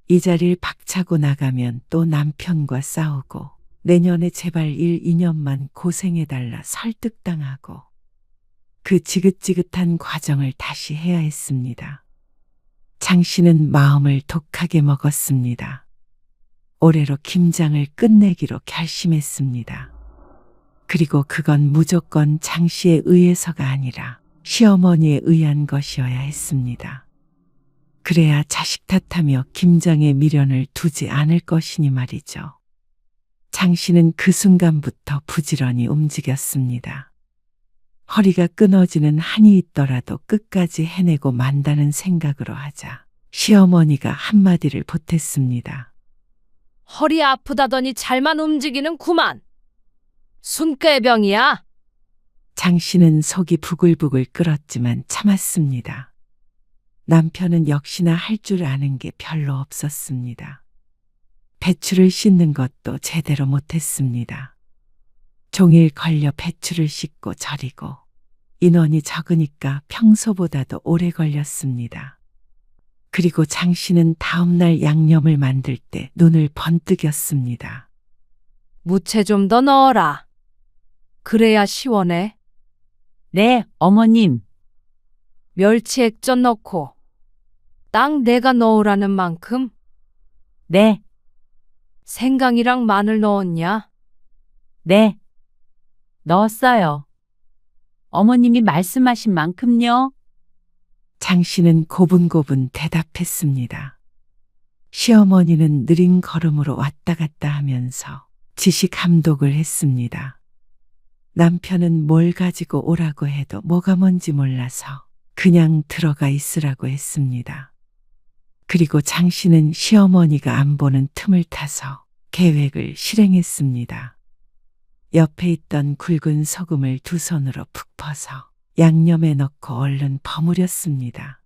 이 자리를 박차고 나가면 또 남편과 싸우고 내년에 제발 1, 2년만 고생해달라 설득당하고 그 지긋지긋한 과정을 다시 해야 했습니다. 장 씨는 마음을 독하게 먹었습니다. 올해로 김장을 끝내기로 결심했습니다. 그리고 그건 무조건 장 씨에 의해서가 아니라 시어머니에 의한 것이어야 했습니다. 그래야 자식 탓하며 김장의 미련을 두지 않을 것이니 말이죠. 장 씨는 그 순간부터 부지런히 움직였습니다. 허리가 끊어지는 한이 있더라도 끝까지 해내고 만다는 생각으로 하자 시어머니가 한마디를 보탰습니다. 허리 아프다더니 잘만 움직이는구만. 순꾀병이야. 장 씨는 속이 부글부글 끓었지만 참았습니다. 남편은 역시나 할 줄 아는 게 별로 없었습니다. 배추를 씻는 것도 제대로 못했습니다. 종일 걸려 배추를 씻고 절이고 인원이 적으니까 평소보다도 오래 걸렸습니다. 그리고 장 씨는 다음날 양념을 만들 때 눈을 번뜩였습니다. 무채 좀 더 넣어라. 그래야 시원해. 네, 어머님. 멸치 액젓 넣고 딱 내가 넣으라는 만큼. 네, 생강이랑 마늘 넣었냐? 네. 넣었어요. 어머님이 말씀하신 만큼요. 장 씨는 고분고분 대답했습니다. 시어머니는 느린 걸음으로 왔다 갔다 하면서 지시 감독을 했습니다. 남편은 뭘 가지고 오라고 해도 뭐가 뭔지 몰라서 그냥 들어가 있으라고 했습니다. 그리고 장 씨는 시어머니가 안 보는 틈을 타서 계획을 실행했습니다. 옆에 있던 굵은 소금을 두 손으로 푹 퍼서 양념에 넣고 얼른 버무렸습니다.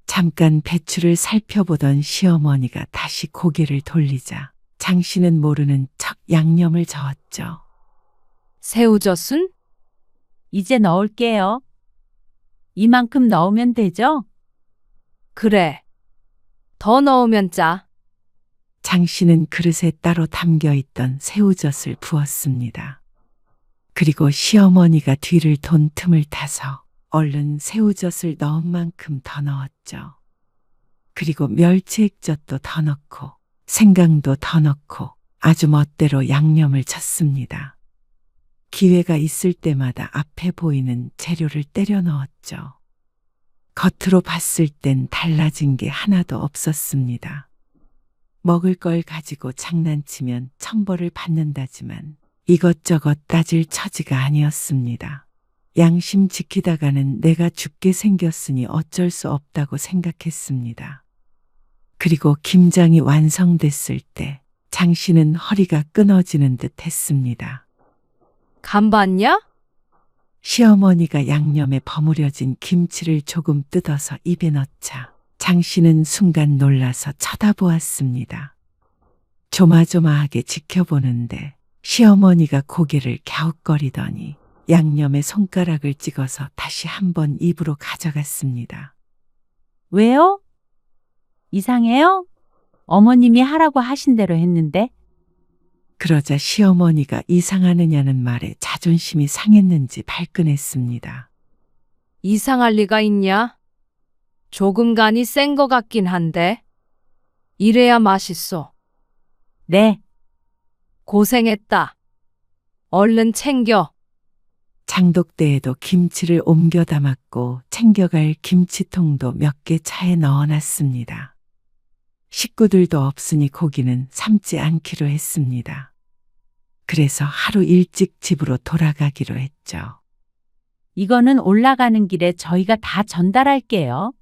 잠깐 배추를 살펴보던 시어머니가 다시 고개를 돌리자 장 씨는 모르는 척 양념을 저었죠. 새우젓은? 이제 넣을게요. 이만큼 넣으면 되죠? 그래. 더 넣으면 짜. 장 씨는 그릇에 따로 담겨 있던 새우젓을 부었습니다. 그리고 시어머니가 뒤를 돈 틈을 타서 얼른 새우젓을 넣은 만큼 더 넣었죠. 그리고 멸치 액젓도 더 넣고 생강도 더 넣고 아주 멋대로 양념을 쳤습니다. 기회가 있을 때마다 앞에 보이는 재료를 때려 넣었죠. 겉으로 봤을 땐 달라진 게 하나도 없었습니다. 먹을 걸 가지고 장난치면 천벌을 받는다지만 이것저것 따질 처지가 아니었습니다. 양심 지키다가는 내가 죽게 생겼으니 어쩔 수 없다고 생각했습니다. 그리고 김장이 완성됐을 때 장 씨는 허리가 끊어지는 듯 했습니다. 간 봤냐? 시어머니가 양념에 버무려진 김치를 조금 뜯어서 입에 넣자 장 씨는 순간 놀라서 쳐다보았습니다. 조마조마하게 지켜보는데 시어머니가 고개를 갸웃거리더니 양념에 손가락을 찍어서 다시 한번 입으로 가져갔습니다. 왜요? 이상해요? 어머님이 하라고 하신 대로 했는데. 그러자 시어머니가 이상하느냐는 말에 자존심이 상했는지 발끈했습니다. 이상할 리가 있냐? 조금 간이 센 거 같긴 한데. 이래야 맛있어. 네, 고생했다. 얼른 챙겨. 장독대에도 김치를 옮겨 담았고 챙겨갈 김치통도 몇 개 차에 넣어놨습니다. 식구들도 없으니 고기는 삶지 않기로 했습니다. 그래서 하루 일찍 집으로 돌아가기로 했죠. 이거는 올라가는 길에 저희가 다 전달할게요.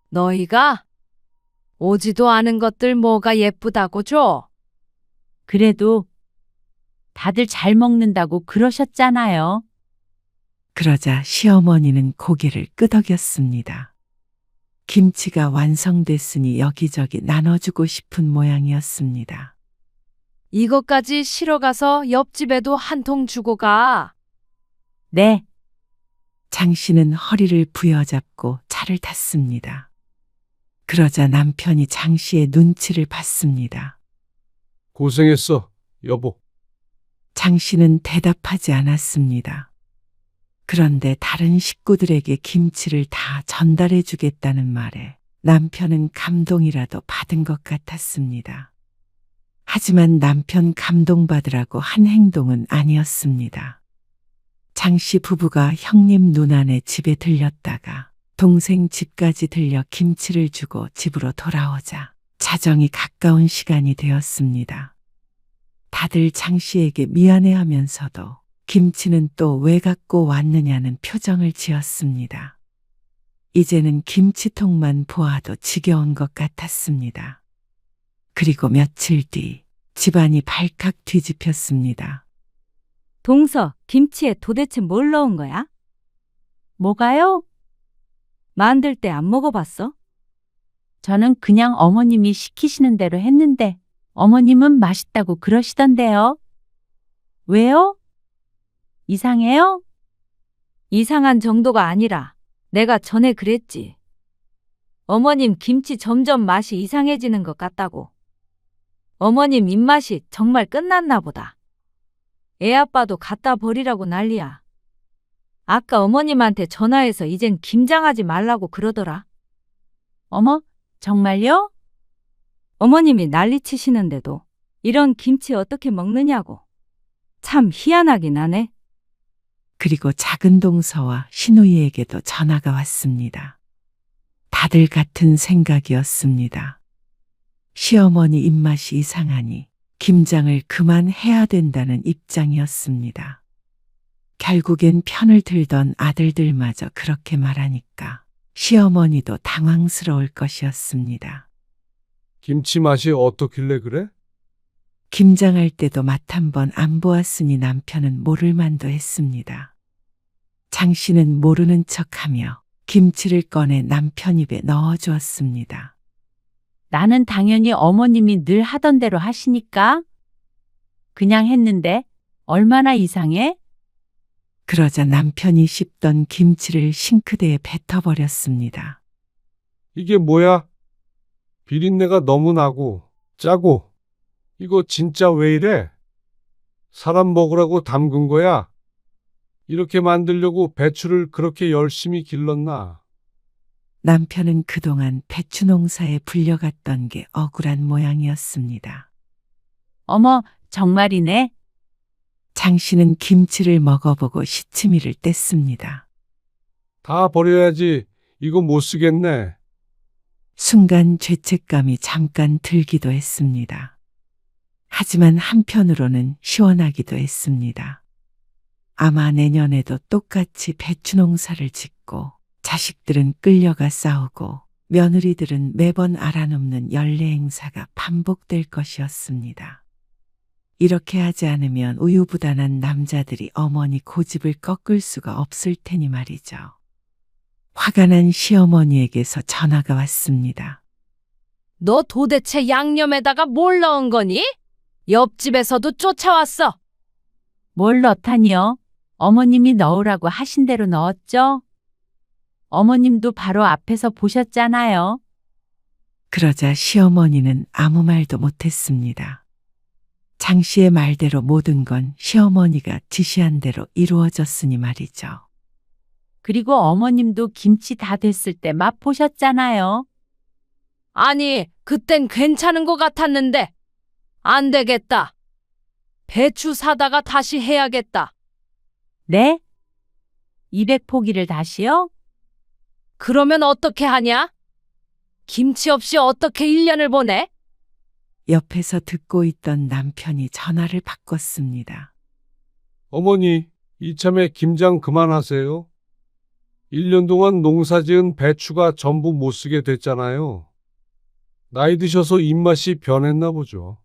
너희가 오지도 않은 것들 뭐가 예쁘다고 줘? 그래도 다들 잘 먹는다고 그러셨잖아요. 그러자 시어머니는 고개를 끄덕였습니다. 김치가 완성됐으니 여기저기 나눠주고 싶은 모양이었습니다. 이것까지 실어가서 옆집에도 한 통 주고 가. 네, 장 씨는 허리를 부여잡고 차를 탔습니다. 그러자 남편이 장 씨의 눈치를 봤습니다. 고생했어, 여보. 장 씨는 대답하지 않았습니다. 그런데 다른 식구들에게 김치를 다 전달해 주겠다는 말에 남편은 감동이라도 받은 것 같았습니다. 하지만 남편 감동받으라고 한 행동은 아니었습니다. 장 씨 부부가 형님 누나네 집에 들렸다가 동생 집까지 들려 김치를 주고 집으로 돌아오자 자정이 가까운 시간이 되었습니다. 다들 장 씨에게 미안해하면서도 김치는 또 왜 갖고 왔느냐는 표정을 지었습니다. 이제는 김치통만 보아도 지겨운 것 같았습니다. 그리고 며칠 뒤 집안이 발칵 뒤집혔습니다. 동서, 김치에 도대체 뭘 넣은 거야? 뭐가요? 만들 때 안 먹어봤어? 저는 그냥 어머님이 시키시는 대로 했는데 어머님은 맛있다고 그러시던데요. 왜요? 이상해요? 이상한 정도가 아니라 내가 전에 그랬지. 어머님 김치 점점 맛이 이상해지는 것 같다고. 어머님 입맛이 정말 끝났나 보다. 애 아빠도 갖다 버리라고 난리야. 아까 어머님한테 전화해서 이젠 김장하지 말라고 그러더라. 어머, 정말요? 어머님이 난리치시는데도 이런 김치 어떻게 먹느냐고. 참 희한하긴 하네. 그리고 작은 동서와 신우이에게도 전화가 왔습니다. 다들 같은 생각이었습니다. 시어머니 입맛이 이상하니 김장을 그만해야 된다는 입장이었습니다. 결국엔 편을 들던 아들들마저 그렇게 말하니까 시어머니도 당황스러울 것이었습니다. 김치 맛이 어떻길래 그래? 김장할 때도 맛 한 번 안 보았으니 남편은 모를 만도 했습니다. 장 씨는 모르는 척하며 김치를 꺼내 남편 입에 넣어주었습니다. 나는 당연히 어머님이 늘 하던 대로 하시니까 그냥 했는데 얼마나 이상해? 그러자 남편이 씹던 김치를 싱크대에 뱉어버렸습니다. 이게 뭐야? 비린내가 너무 나고 짜고. 이거 진짜 왜 이래? 사람 먹으라고 담근 거야? 이렇게 만들려고 배추를 그렇게 열심히 길렀나? 남편은 그동안 배추 농사에 불려갔던 게 억울한 모양이었습니다. 어머, 정말이네. 장 씨는 김치를 먹어보고 시치미를 뗐습니다. 다 버려야지. 이거 못 쓰겠네. 순간 죄책감이 잠깐 들기도 했습니다. 하지만 한편으로는 시원하기도 했습니다. 아마 내년에도 똑같이 배추 농사를 짓고 자식들은 끌려가 싸우고 며느리들은 매번 알아눕는 연례 행사가 반복될 것이었습니다. 이렇게 하지 않으면 우유부단한 남자들이 어머니 고집을 꺾을 수가 없을 테니 말이죠. 화가 난 시어머니에게서 전화가 왔습니다. 너 도대체 양념에다가 뭘 넣은 거니? 옆집에서도 쫓아왔어. 뭘 넣다니요? 어머님이 넣으라고 하신 대로 넣었죠? 어머님도 바로 앞에서 보셨잖아요. 그러자 시어머니는 아무 말도 못했습니다. 장 씨의 말대로 모든 건 시어머니가 지시한 대로 이루어졌으니 말이죠. 그리고 어머님도 김치 다 됐을 때 맛 보셨잖아요. 아니, 그땐 괜찮은 것 같았는데. 안 되겠다. 배추 사다가 다시 해야겠다. 네? 200포기를 다시요? 그러면 어떻게 하냐? 김치 없이 어떻게 1년을 보내? 옆에서 듣고 있던 남편이 전화를 바꿨습니다. 어머니, 이참에 김장 그만하세요. 1년 동안 농사 지은 배추가 전부 못 쓰게 됐잖아요. 나이 드셔서 입맛이 변했나 보죠.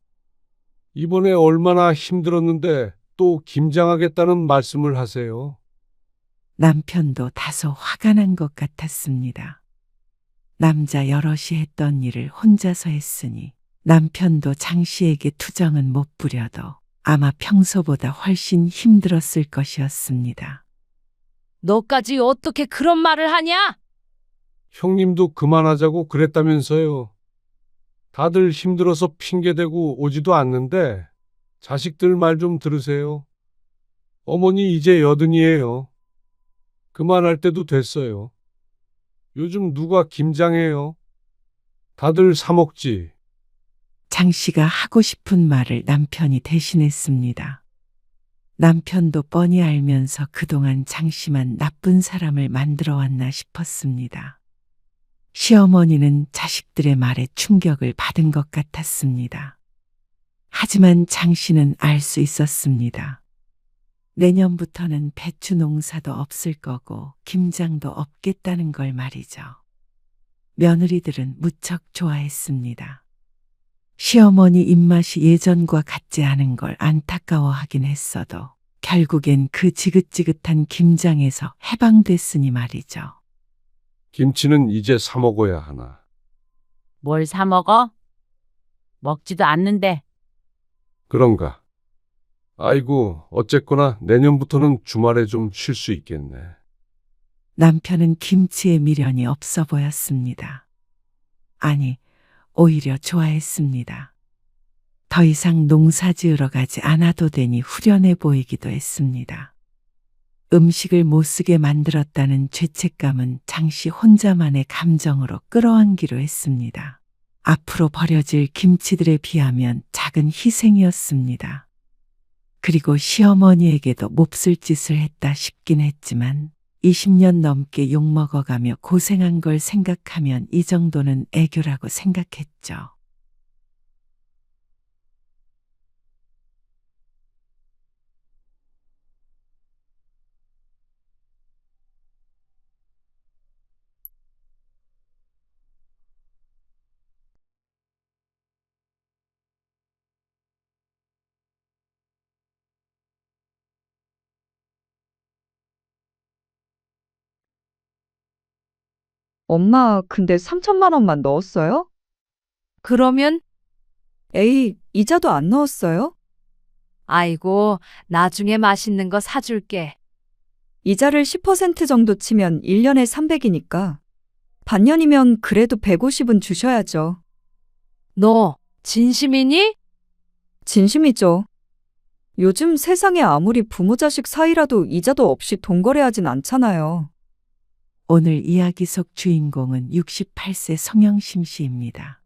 이번에 얼마나 힘들었는데 또 김장하겠다는 말씀을 하세요. 남편도 다소 화가 난 것 같았습니다. 남자 여럿이 했던 일을 혼자서 했으니 남편도 장 씨에게 투정은 못 부려도 아마 평소보다 훨씬 힘들었을 것이었습니다. 너까지 어떻게 그런 말을 하냐? 형님도 그만하자고 그랬다면서요. 다들 힘들어서 핑계대고 오지도 않는데 자식들 말 좀 들으세요. 어머니 이제 80이에요. 그만할 때도 됐어요. 요즘 누가 김장해요? 다들 사 먹지. 장 씨가 하고 싶은 말을 남편이 대신했습니다. 남편도 뻔히 알면서 그동안 장 씨만 나쁜 사람을 만들어 왔나 싶었습니다. 시어머니는 자식들의 말에 충격을 받은 것 같았습니다. 하지만 장 씨는 알 수 있었습니다. 내년부터는 배추 농사도 없을 거고 김장도 없겠다는 걸 말이죠. 며느리들은 무척 좋아했습니다. 시어머니 입맛이 예전과 같지 않은 걸 안타까워하긴 했어도 결국엔 그 지긋지긋한 김장에서 해방됐으니 말이죠. 김치는 이제 사 먹어야 하나. 뭘 사 먹어? 먹지도 않는데. 그런가? 아이고, 어쨌거나 내년부터는 주말에 좀 쉴 수 있겠네. 남편은 김치에 미련이 없어 보였습니다. 아니, 오히려 좋아했습니다. 더 이상 농사 지으러 가지 않아도 되니 후련해 보이기도 했습니다. 음식을 못 쓰게 만들었다는 죄책감은 장씨 혼자만의 감정으로 끌어안기로 했습니다. 앞으로 버려질 김치들에 비하면 작은 희생이었습니다. 그리고 시어머니에게도 몹쓸 짓을 했다 싶긴 했지만 20년 넘게 욕먹어가며 고생한 걸 생각하면 이 정도는 애교라고 생각했죠. 엄마, 근데 3천만 원만 넣었어요? 그러면 에이, 이자도 안 넣었어요? 아이고, 나중에 맛있는 거 사줄게. 이자를 10% 정도 치면 1년에 300이니까. 반년이면 그래도 150은 주셔야죠. 너 진심이니? 진심이죠. 요즘 세상에 아무리 부모 자식 사이라도 이자도 없이 돈 거래하진 않잖아요. 오늘 이야기 속 주인공은 68세 성영심 씨입니다.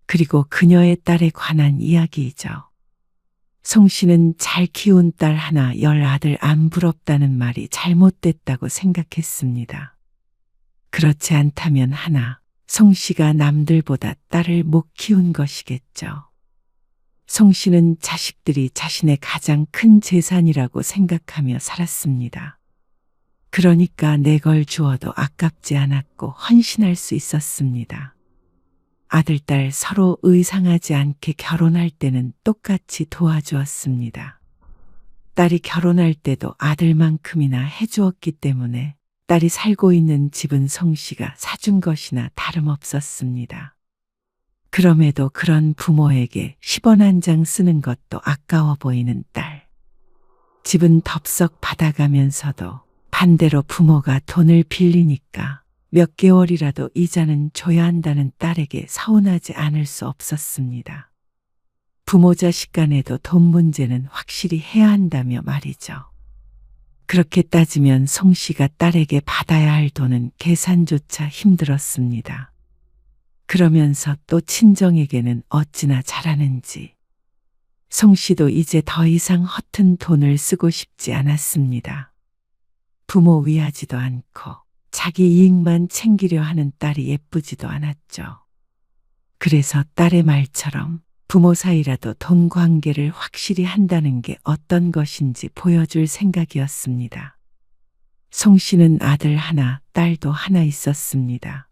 그리고 그녀의 딸에 관한 이야기이죠. 송 씨는 잘 키운 딸 하나 10아들 안 부럽다는 말이 잘못됐다고 생각했습니다. 그렇지 않다면 하나, 송 씨가 남들보다 딸을 못 키운 것이겠죠. 송 씨는 자식들이 자신의 가장 큰 재산이라고 생각하며 살았습니다. 그러니까 내 걸 주어도 아깝지 않았고 헌신할 수 있었습니다. 아들, 딸 서로 의상하지 않게 결혼할 때는 똑같이 도와주었습니다. 딸이 결혼할 때도 아들만큼이나 해주었기 때문에 딸이 살고 있는 집은 송 씨가 사준 것이나 다름없었습니다. 그럼에도 그런 부모에게 10원 한 장 쓰는 것도 아까워 보이는 딸. 집은 덥석 받아가면서도 반대로 부모가 돈을 빌리니까 몇 개월이라도 이자는 줘야 한다는 딸에게 서운하지 않을 수 없었습니다. 부모 자식 간에도 돈 문제는 확실히 해야 한다며 말이죠. 그렇게 따지면 송 씨가 딸에게 받아야 할 돈은 계산조차 힘들었습니다. 그러면서 또 친정에게는 어찌나 잘하는지. 송 씨도 이제 더 이상 허튼 돈을 쓰고 싶지 않았습니다. 부모 위하지도 않고 자기 이익만 챙기려 하는 딸이 예쁘지도 않았죠. 그래서 딸의 말처럼 부모 사이라도 돈 관계를 확실히 한다는 게 어떤 것인지 보여줄 생각이었습니다. 송 씨는 아들 하나, 딸도 하나 있었습니다.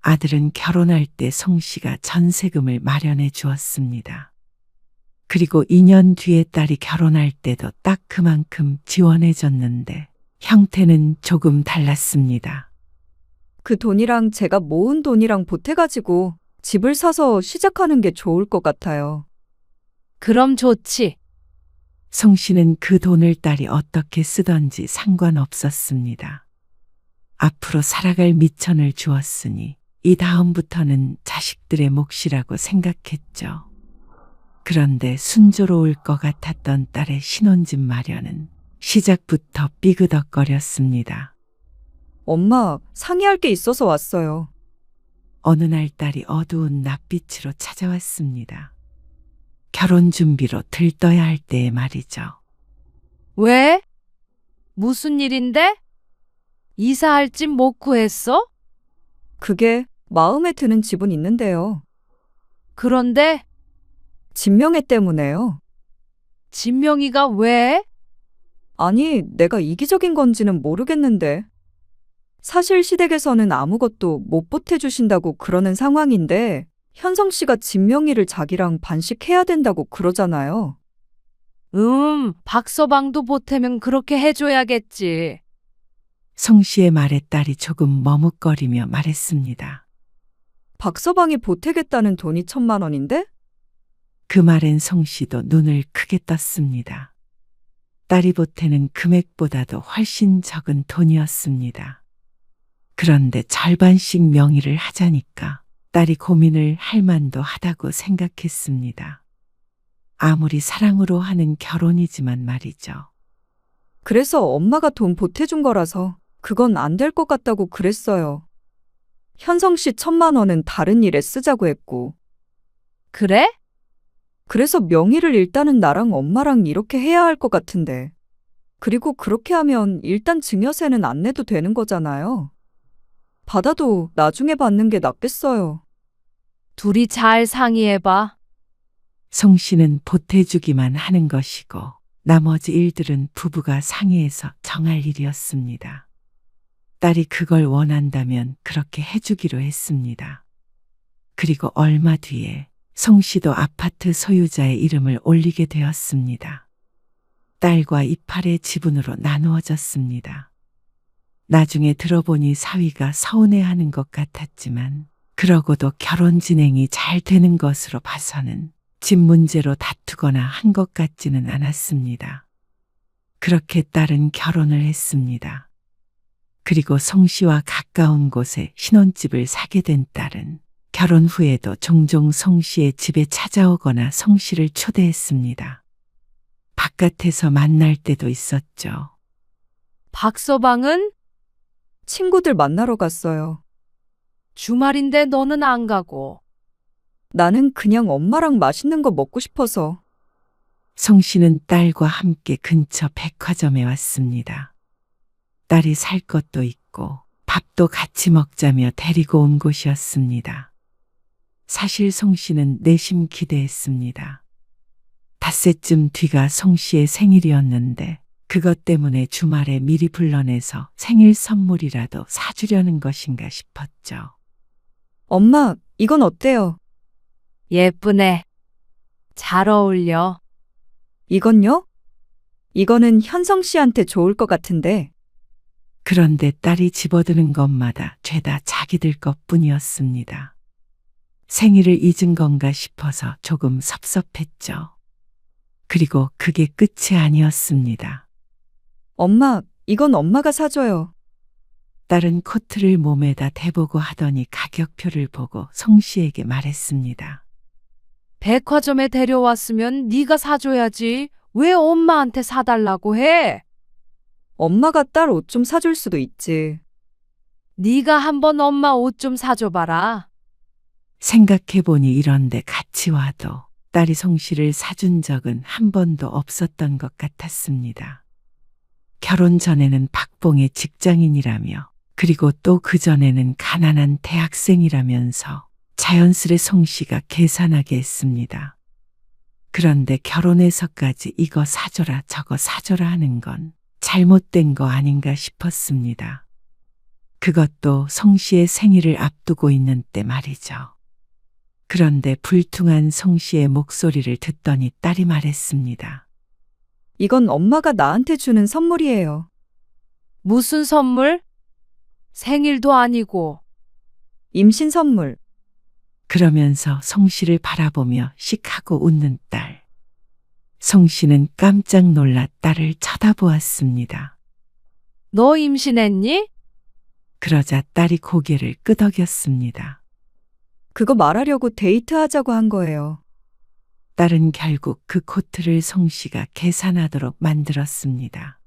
아들은 결혼할 때 송 씨가 전세금을 마련해 주었습니다. 그리고 2년 뒤에 딸이 결혼할 때도 딱 그만큼 지원해 줬는데 형태는 조금 달랐습니다. 그 돈이랑 제가 모은 돈이랑 보태가지고 집을 사서 시작하는 게 좋을 것 같아요. 그럼 좋지. 송 씨는 그 돈을 딸이 어떻게 쓰던지 상관없었습니다. 앞으로 살아갈 미천을 주었으니 이 다음부터는 자식들의 몫이라고 생각했죠. 그런데 순조로울 것 같았던 딸의 신혼집 마련은 시작부터 삐그덕거렸습니다. 엄마, 상의할 게 있어서 왔어요. 어느 날 딸이 어두운 낯빛으로 찾아왔습니다. 결혼 준비로 들떠야 할 때의 말이죠. 왜? 무슨 일인데? 이사할 집 못 구했어? 그게 마음에 드는 집은 있는데요. 그런데 진명애 때문에요. 진명이가 왜? 아니, 내가 이기적인 건지는 모르겠는데. 사실 시댁에서는 아무것도 못 보태주신다고 그러는 상황인데, 현성 씨가 진명이를 자기랑 반씩해야 된다고 그러잖아요. 박서방도 보태면 그렇게 해줘야겠지. 송 씨의 말에 딸이 조금 머뭇거리며 말했습니다. 박서방이 보태겠다는 돈이 1,000만 원인데? 그 말엔 송 씨도 눈을 크게 떴습니다. 딸이 보태는 금액보다도 훨씬 적은 돈이었습니다. 그런데 절반씩 명의를 하자니까 딸이 고민을 할 만도 하다고 생각했습니다. 아무리 사랑으로 하는 결혼이지만 말이죠. 그래서 엄마가 돈 보태준 거라서 그건 안 될 것 같다고 그랬어요. 현성 씨 1,000만 원은 다른 일에 쓰자고 했고. 그래? 그래서 명의를 일단은 나랑 엄마랑 이렇게 해야 할 것 같은데. 그리고 그렇게 하면 일단 증여세는 안 내도 되는 거잖아요. 받아도 나중에 받는 게 낫겠어요. 둘이 잘 상의해봐. 송 씨는 보태주기만 하는 것이고 나머지 일들은 부부가 상의해서 정할 일이었습니다. 딸이 그걸 원한다면 그렇게 해주기로 했습니다. 그리고 얼마 뒤에 송 씨도 아파트 소유자의 이름을 올리게 되었습니다. 딸과 이팔의 지분으로 나누어졌습니다. 나중에 들어보니 사위가 서운해하는 것 같았지만 그러고도 결혼 진행이 잘 되는 것으로 봐서는 집 문제로 다투거나 한 것 같지는 않았습니다. 그렇게 딸은 결혼을 했습니다. 그리고 송 씨와 가까운 곳에 신혼집을 사게 된 딸은 결혼 후에도 종종 송 씨의 집에 찾아오거나 송 씨를 초대했습니다. 바깥에서 만날 때도 있었죠. 박서방은? 친구들 만나러 갔어요. 주말인데 너는 안 가고. 나는 그냥 엄마랑 맛있는 거 먹고 싶어서. 송 씨는 딸과 함께 근처 백화점에 왔습니다. 딸이 살 것도 있고 밥도 같이 먹자며 데리고 온 곳이었습니다. 사실 송 씨는 내심 기대했습니다. 닷새쯤 뒤가 송 씨의 생일이었는데 그것 때문에 주말에 미리 불러내서 생일 선물이라도 사주려는 것인가 싶었죠. 엄마, 이건 어때요? 예쁘네. 잘 어울려. 이건요? 이거는 현성 씨한테 좋을 것 같은데. 그런데 딸이 집어드는 것마다 죄다 자기들 것뿐이었습니다. 생일을 잊은 건가 싶어서 조금 섭섭했죠. 그리고 그게 끝이 아니었습니다. 엄마, 이건 엄마가 사줘요. 딸은 코트를 몸에다 대보고 하더니 가격표를 보고 송 씨에게 말했습니다. 백화점에 데려왔으면 네가 사줘야지. 왜 엄마한테 사달라고 해? 엄마가 딸 옷 좀 사줄 수도 있지. 네가 한번 엄마 옷 좀 사줘봐라. 생각해보니 이런데 같이 와도 딸이 송 씨를 사준 적은 한 번도 없었던 것 같았습니다. 결혼 전에는 박봉의 직장인이라며 그리고 또 그전에는 가난한 대학생이라면서 자연스레 송 씨가 계산하게 했습니다. 그런데 결혼해서까지 이거 사줘라 저거 사줘라 하는 건 잘못된 거 아닌가 싶었습니다. 그것도 송 씨의 생일을 앞두고 있는 때 말이죠. 그런데 불퉁한 송 씨의 목소리를 듣더니 딸이 말했습니다. 이건 엄마가 나한테 주는 선물이에요. 무슨 선물? 생일도 아니고. 임신 선물. 그러면서 송 씨를 바라보며 씩하고 웃는 딸. 송 씨는 깜짝 놀라 딸을 쳐다보았습니다. 너 임신했니? 그러자 딸이 고개를 끄덕였습니다. 그거 말하려고 데이트하자고 한 거예요. 딸은 결국 그 코트를 송 씨가 계산하도록 만들었습니다.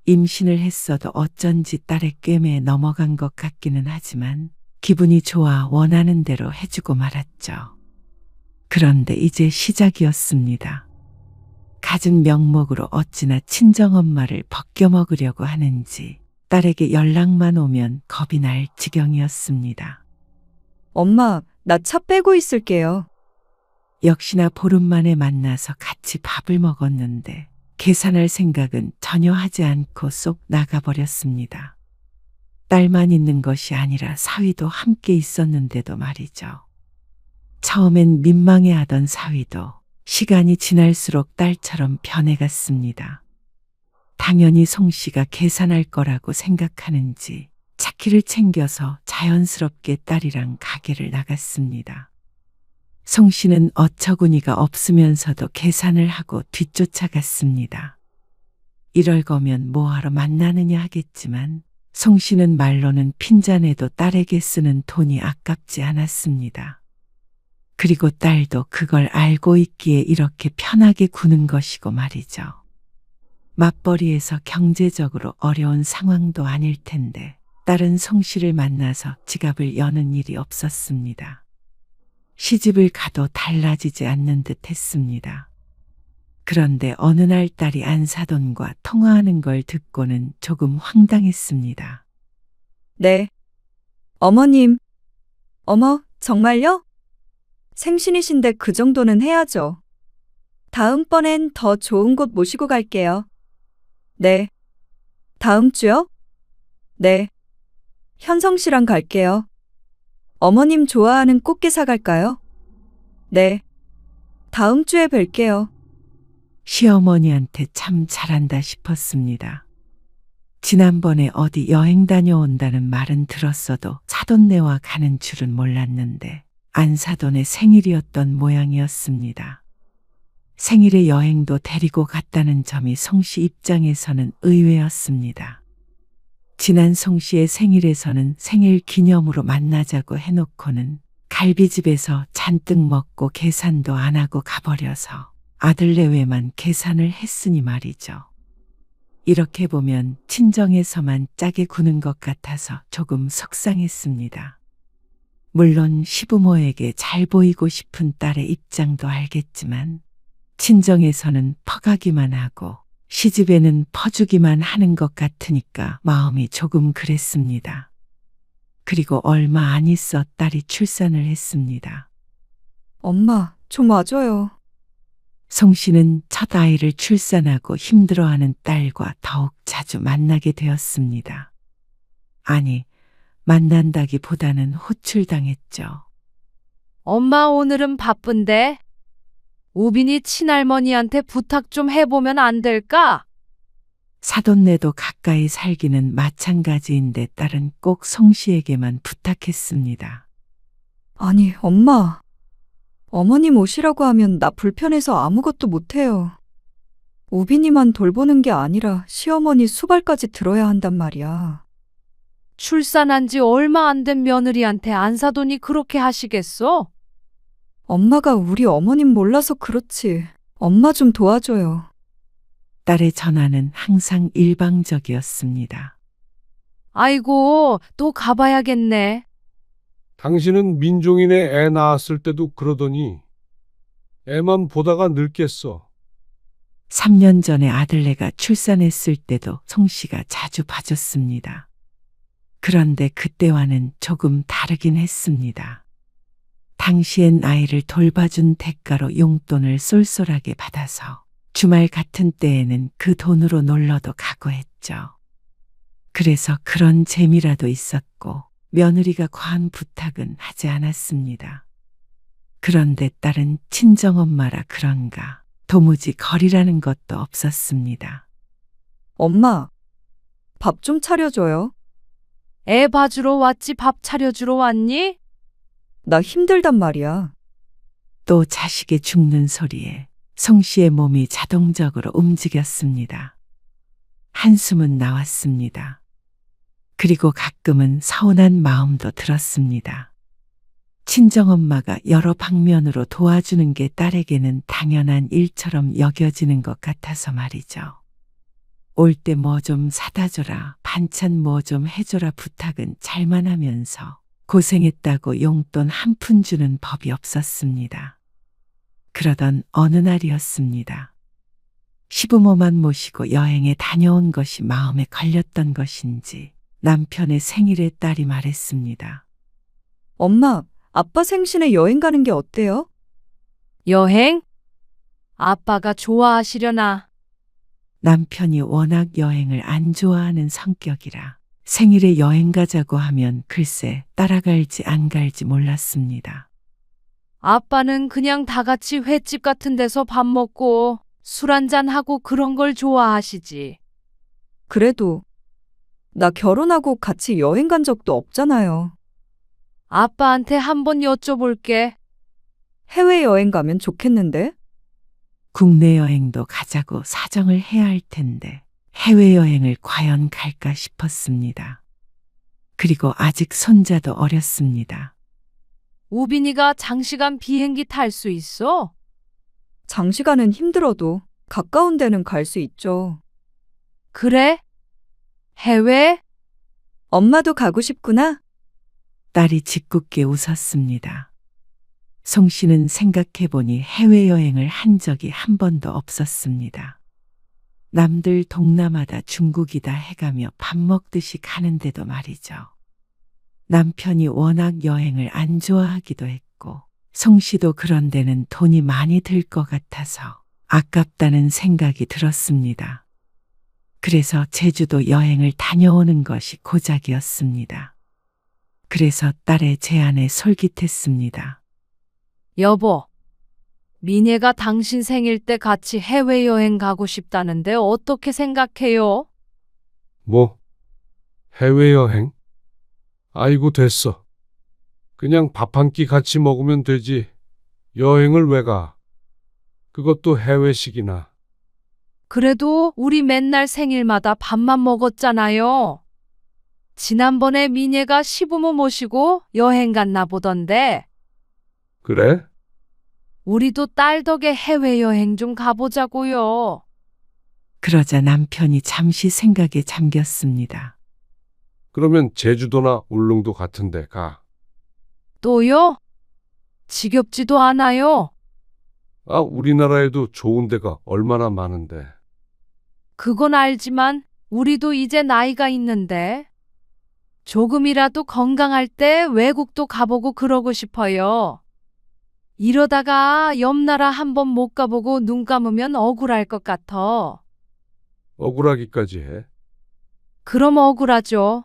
임신을 했어도 어쩐지 딸의 꿰매에 넘어간 것 같기는 하지만 기분이 좋아 원하는 대로 해주고 말았죠. 그런데 이제 시작이었습니다. 갖은 명목으로 어찌나 친정엄마를 벗겨먹으려고 하는지 딸에게 연락만 오면 겁이 날 지경이었습니다. 엄마, 나 차 빼고 있을게요. 역시나 보름 만에 만나서 같이 밥을 먹었는데 계산할 생각은 전혀 하지 않고 쏙 나가버렸습니다. 딸만 있는 것이 아니라 사위도 함께 있었는데도 말이죠. 처음엔 민망해하던 사위도 시간이 지날수록 딸처럼 변해갔습니다. 당연히 송 씨가 계산할 거라고 생각하는지 차키를 챙겨서 자연스럽게 딸이랑 가게를 나갔습니다. 송 씨는 어처구니가 없으면서도 계산을 하고 뒤쫓아갔습니다. 이럴 거면 뭐하러 만나느냐 하겠지만 송 씨는 말로는 핀잔에도 딸에게 쓰는 돈이 아깝지 않았습니다. 그리고 딸도 그걸 알고 있기에 이렇게 편하게 구는 것이고 말이죠. 맞벌이에서 경제적으로 어려운 상황도 아닐 텐데 딸은 송 씨를 만나서 지갑을 여는 일이 없었습니다. 시집을 가도 달라지지 않는 듯 했습니다. 그런데 어느 날 딸이 안사돈과 통화하는 걸 듣고는 조금 황당했습니다. 네. 어머님. 어머, 정말요? 생신이신데 그 정도는 해야죠. 다음번엔 더 좋은 곳 모시고 갈게요. 네. 다음 주요? 네. 현성 씨랑 갈게요. 어머님 좋아하는 꽃게 사갈까요? 네. 다음 주에 뵐게요. 시어머니한테 참 잘한다 싶었습니다. 지난번에 어디 여행 다녀온다는 말은 들었어도 사돈네와 가는 줄은 몰랐는데 안사돈의 생일이었던 모양이었습니다. 생일에 여행도 데리고 갔다는 점이 송 씨 입장에서는 의외였습니다. 지난 송 씨의 생일에서는 생일 기념으로 만나자고 해놓고는 갈비집에서 잔뜩 먹고 계산도 안 하고 가버려서 아들 내외만 계산을 했으니 말이죠. 이렇게 보면 친정에서만 짜게 구는 것 같아서 조금 속상했습니다. 물론 시부모에게 잘 보이고 싶은 딸의 입장도 알겠지만 친정에서는 퍼가기만 하고 시집에는 퍼주기만 하는 것 같으니까 마음이 조금 그랬습니다. 그리고 얼마 안 있어 딸이 출산을 했습니다. 엄마, 좀 와줘요. 송 씨는 첫 아이를 출산하고 힘들어하는 딸과 더욱 자주 만나게 되었습니다. 아니, 만난다기보다는 호출당했죠. 엄마 오늘은 바쁜데 우빈이 친할머니한테 부탁 좀 해보면 안 될까? 사돈네도 가까이 살기는 마찬가지인데 딸은 꼭 송 씨에게만 부탁했습니다. 아니, 엄마. 어머님 오시라고 하면 나 불편해서 아무것도 못해요. 우빈이만 돌보는 게 아니라 시어머니 수발까지 들어야 한단 말이야. 출산한 지 얼마 안 된 며느리한테 안사돈이 그렇게 하시겠어? 엄마가 우리 어머님 몰라서 그렇지. 엄마 좀 도와줘요. 딸의 전화는 항상 일방적이었습니다. 아이고, 또 가봐야겠네. 당신은 민종이네 애 낳았을 때도 그러더니 애만 보다가 늙겠어. 3년 전에 아들네가 출산했을 때도 송 씨가 자주 봐줬습니다. 그런데 그때와는 조금 다르긴 했습니다. 당시엔 아이를 돌봐준 대가로 용돈을 쏠쏠하게 받아서 주말 같은 때에는 그 돈으로 놀러도 가고 했죠. 그래서 그런 재미라도 있었고 며느리가 과한 부탁은 하지 않았습니다. 그런데 딸은 친정엄마라 그런가 도무지 거리라는 것도 없었습니다. 엄마, 밥 좀 차려줘요. 애 봐주러 왔지 밥 차려주러 왔니? 나 힘들단 말이야. 또 자식의 죽는 소리에 송 씨의 몸이 자동적으로 움직였습니다. 한숨은 나왔습니다. 그리고 가끔은 서운한 마음도 들었습니다. 친정엄마가 여러 방면으로 도와주는 게 딸에게는 당연한 일처럼 여겨지는 것 같아서 말이죠. 올 때 뭐 좀 사다 줘라, 반찬 뭐 좀 해줘라 부탁은 잘만 하면서 고생했다고 용돈 한 푼 주는 법이 없었습니다. 그러던 어느 날이었습니다. 시부모만 모시고 여행에 다녀온 것이 마음에 걸렸던 것인지 남편의 생일에 딸이 말했습니다. 엄마, 아빠 생신에 여행 가는 게 어때요? 여행? 아빠가 좋아하시려나? 남편이 워낙 여행을 안 좋아하는 성격이라 생일에 여행 가자고 하면 글쎄 따라갈지 안 갈지 몰랐습니다. 아빠는 그냥 다 같이 횟집 같은 데서 밥 먹고 술 한잔 하고 그런 걸 좋아하시지. 그래도 나 결혼하고 같이 여행 간 적도 없잖아요. 아빠한테 한번 여쭤볼게. 해외여행 가면 좋겠는데? 국내 여행도 가자고 사정을 해야 할 텐데 해외여행을 과연 갈까 싶었습니다. 그리고 아직 손자도 어렸습니다. 우빈이가 장시간 비행기 탈 수 있어? 장시간은 힘들어도 가까운 데는 갈 수 있죠. 그래? 해외? 엄마도 가고 싶구나? 딸이 짓궂게 웃었습니다. 송 씨는 생각해보니 해외여행을 한 적이 한 번도 없었습니다. 남들 동남아다 중국이다 해가며 밥 먹듯이 가는데도 말이죠. 남편이 워낙 여행을 안 좋아하기도 했고 송 씨도 그런 데는 돈이 많이 들 것 같아서 아깝다는 생각이 들었습니다. 그래서 제주도 여행을 다녀오는 것이 고작이었습니다. 그래서 딸의 제안에 솔깃했습니다. 여보, 미애가 당신 생일 때 같이 해외여행 가고 싶다는데 어떻게 생각해요? 뭐? 해외여행? 아이고, 됐어. 그냥 밥 한 끼 같이 먹으면 되지. 여행을 왜 가? 그것도 해외식이나. 그래도 우리 맨날 생일마다 밥만 먹었잖아요. 지난번에 미애가 시부모 모시고 여행 갔나 보던데. 그래? 우리도 딸 덕에 해외여행 좀 가보자고요. 그러자 남편이 잠시 생각에 잠겼습니다. 그러면 제주도나 울릉도 같은 데 가. 또요? 지겹지도 않아요. 아, 우리나라에도 좋은 데가 얼마나 많은데. 그건 알지만 우리도 이제 나이가 있는데 조금이라도 건강할 때 외국도 가보고 그러고 싶어요. 이러다가 옆 나라 한번 못 가보고 눈 감으면 억울할 것 같아. 억울하기까지 해. 그럼 억울하죠.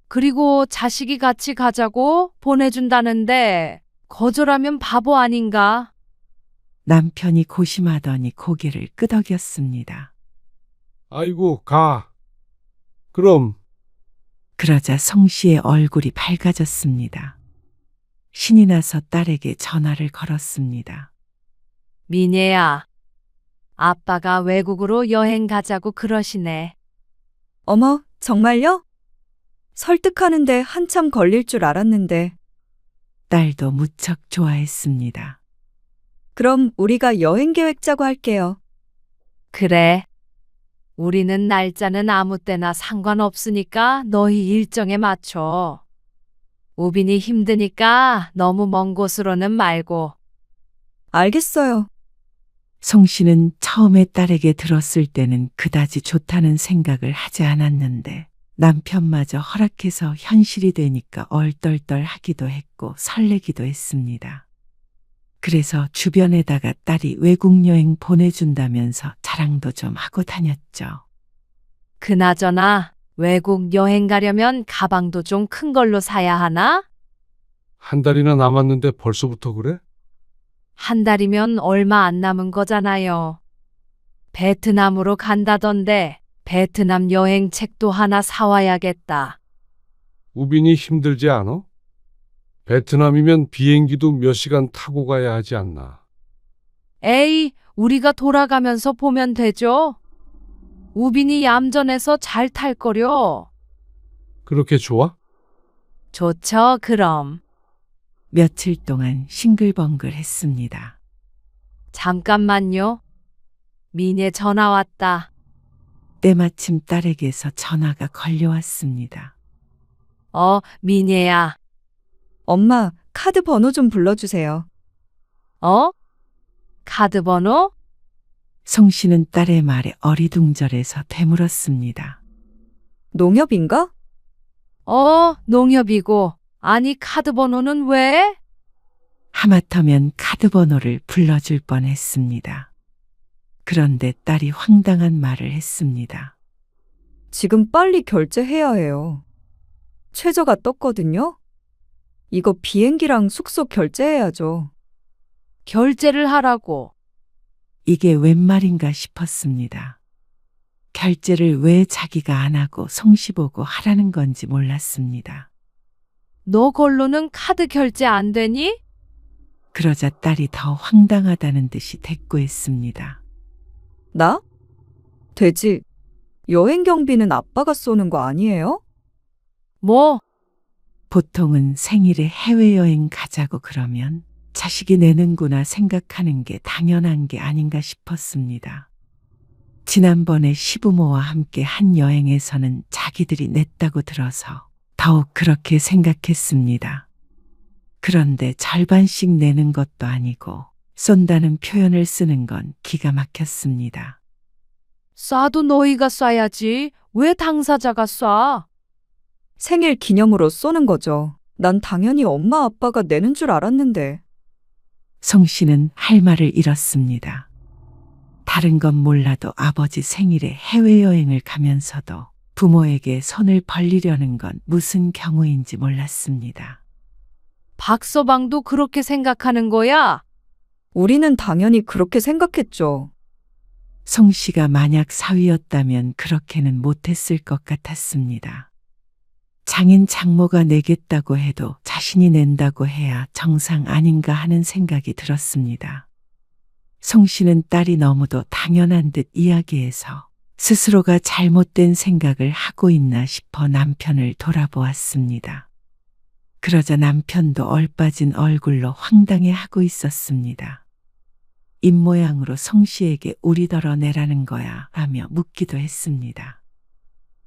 그리고 자식이 같이 가자고 보내준다는데 거절하면 바보 아닌가? 남편이 고심하더니 고개를 끄덕였습니다. 아이고, 가. 그럼. 그러자 송 씨의 얼굴이 밝아졌습니다. 신이 나서 딸에게 전화를 걸었습니다. 미애야, 아빠가 외국으로 여행 가자고 그러시네. 어머, 정말요? 설득하는데 한참 걸릴 줄 알았는데. 딸도 무척 좋아했습니다. 그럼 우리가 여행 계획 짜고 할게요. 그래. 우리는 날짜는 아무 때나 상관없으니까 너희 일정에 맞춰. 우빈이 힘드니까 너무 먼 곳으로는 말고. 알겠어요. 송 씨는 처음에 딸에게 들었을 때는 그다지 좋다는 생각을 하지 않았는데 남편마저 허락해서 현실이 되니까 얼떨떨하기도 했고 설레기도 했습니다. 그래서 주변에다가 딸이 외국 여행 보내준다면서 자랑도 좀 하고 다녔죠. 그나저나 외국 여행 가려면 가방도 좀 큰 걸로 사야 하나? 한 달이나 남았는데 벌써부터 그래? 한 달이면 얼마 안 남은 거잖아요. 베트남으로 간다던데 베트남 여행 책도 하나 사와야겠다. 우빈이 힘들지 않아? 베트남이면 비행기도 몇 시간 타고 가야 하지 않나? 에이, 우리가 돌아가면서 보면 되죠. 우빈이 얌전해서 잘 탈 거려. 그렇게 좋아? 좋죠, 그럼. 며칠 동안 싱글벙글 했습니다. 잠깐만요. 미네 전화 왔다. 때마침 딸에게서 전화가 걸려왔습니다. 미네야. 엄마, 카드 번호 좀 불러주세요. 카드 번호? 송 씨는 딸의 말에 어리둥절해서 되물었습니다. 농협인가? 농협이고. 아니, 카드 번호는 왜? 하마터면 카드 번호를 불러줄 뻔했습니다. 그런데 딸이 황당한 말을 했습니다. 지금 빨리 결제해야 해요. 최저가 떴거든요? 이거 비행기랑 숙소 결제해야죠. 결제를 하라고. 이게 웬 말인가 싶었습니다. 결제를 왜 자기가 안 하고 송 씨 보고 하라는 건지 몰랐습니다. 너 걸로는 카드 결제 안 되니? 그러자 딸이 더 황당하다는 듯이 대꾸했습니다. 나? 되지. 여행 경비는 아빠가 쏘는 거 아니에요? 뭐? 보통은 생일에 해외여행 가자고 그러면 자식이 내는구나 생각하는 게 당연한 게 아닌가 싶었습니다. 지난번에 시부모와 함께 한 여행에서는 자기들이 냈다고 들어서 더욱 그렇게 생각했습니다. 그런데 절반씩 내는 것도 아니고 쏜다는 표현을 쓰는 건 기가 막혔습니다. 쏴도 너희가 쏴야지. 왜 당사자가 쏴? 생일 기념으로 쏘는 거죠. 난 당연히 엄마 아빠가 내는 줄 알았는데. 송 씨는 할 말을 잃었습니다. 다른 건 몰라도 아버지 생일에 해외여행을 가면서도 부모에게 손을 벌리려는 건 무슨 경우인지 몰랐습니다. 박서방도 그렇게 생각하는 거야? 우리는 당연히 그렇게 생각했죠. 송 씨가 만약 사위였다면 그렇게는 못했을 것 같았습니다. 장인 장모가 내겠다고 해도 자신이 낸다고 해야 정상 아닌가 하는 생각이 들었습니다. 송 씨는 딸이 너무도 당연한 듯 이야기해서 스스로가 잘못된 생각을 하고 있나 싶어 남편을 돌아보았습니다. 그러자 남편도 얼빠진 얼굴로 황당해하고 있었습니다. 입모양으로 송 씨에게 우리더러 내라는 거야 하며 묻기도 했습니다.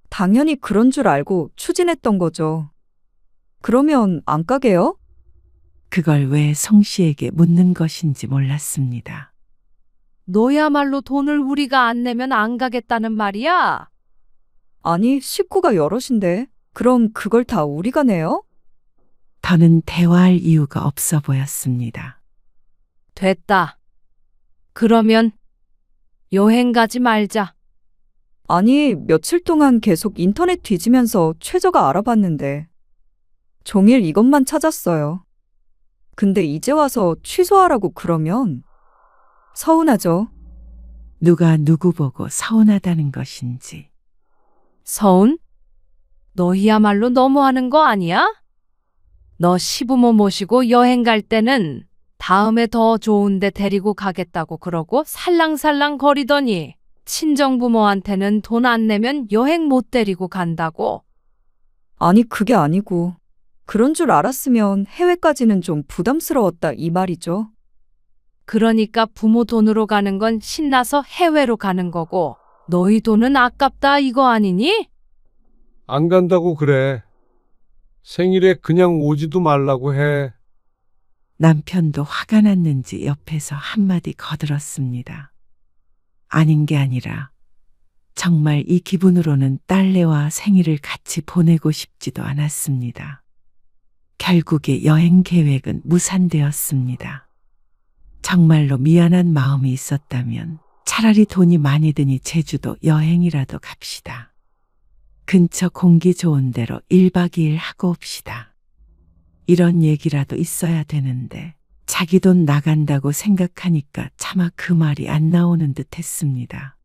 당연히 그런 줄 알고 추진했던 거죠. 그러면 안 가게요? 그걸 왜 송 씨에게 묻는 것인지 몰랐습니다. 너야말로 돈을 우리가 안 내면 안 가겠다는 말이야? 아니, 식구가 여럿인데. 그럼 그걸 다 우리가 내요? 더는 대화할 이유가 없어 보였습니다. 됐다. 그러면 여행 가지 말자. 아니, 며칠 동안 계속 인터넷 뒤지면서 최저가 알아봤는데 종일 이것만 찾았어요. 근데 이제 와서 취소하라고 그러면 서운하죠. 누가 누구 보고 서운하다는 것인지. 서운? 너희야말로 너무하는 거 아니야? 너 시부모 모시고 여행 갈 때는 다음에 더 좋은 데 데리고 가겠다고 그러고 살랑살랑 거리더니 친정부모한테는 돈 안 내면 여행 못 데리고 간다고. 아니, 그게 아니고 그런 줄 알았으면 해외까지는 좀 부담스러웠다 이 말이죠. 그러니까 부모 돈으로 가는 건 신나서 해외로 가는 거고 너희 돈은 아깝다 이거 아니니? 안 간다고 그래. 생일에 그냥 오지도 말라고 해. 남편도 화가 났는지 옆에서 한마디 거들었습니다. 아닌 게 아니라 정말 이 기분으로는 딸내와 생일을 같이 보내고 싶지도 않았습니다. 결국에 여행 계획은 무산되었습니다. 정말로 미안한 마음이 있었다면 차라리 돈이 많이 드니 제주도 여행이라도 갑시다. 근처 공기 좋은 데로 1박 2일 하고 옵시다. 이런 얘기라도 있어야 되는데 자기 돈 나간다고 생각하니까 차마 그 말이 안 나오는 듯 했습니다.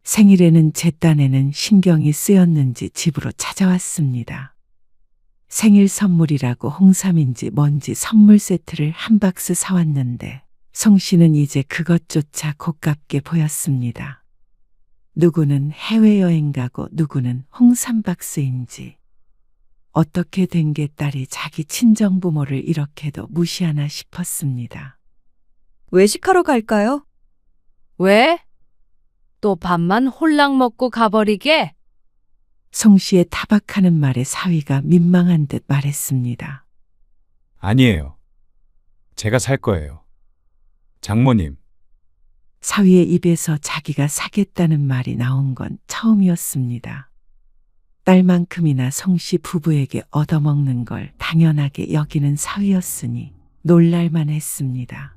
생일에는 제 딴에는 신경이 쓰였는지 집으로 찾아왔습니다. 생일 선물이라고 홍삼인지 뭔지 선물 세트를 한 박스 사왔는데 송 씨는 이제 그것조차 고깝게 보였습니다. 누구는 해외여행 가고 누구는 홍삼 박스인지. 어떻게 된 게 딸이 자기 친정부모를 이렇게도 무시하나 싶었습니다. 외식하러 갈까요? 왜? 또 밥만 홀랑 먹고 가버리게? 송 씨의 타박하는 말에 사위가 민망한 듯 말했습니다. 아니에요. 제가 살 거예요. 장모님, 사위의 입에서 자기가 사겠다는 말이 나온 건 처음이었습니다. 딸만큼이나 송 씨 부부에게 얻어먹는 걸 당연하게 여기는 사위였으니 놀랄만 했습니다.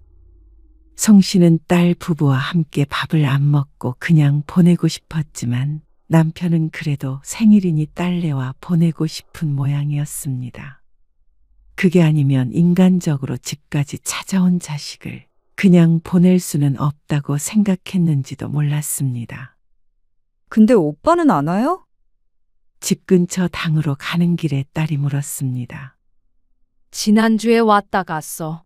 송 씨는 딸 부부와 함께 밥을 안 먹고 그냥 보내고 싶었지만 남편은 그래도 생일이니 딸내와 보내고 싶은 모양이었습니다. 그게 아니면 인간적으로 집까지 찾아온 자식을 그냥 보낼 수는 없다고 생각했는지도 몰랐습니다. 근데 오빠는 안 와요? 집 근처 당으로 가는 길에 딸이 물었습니다. 지난주에 왔다 갔어.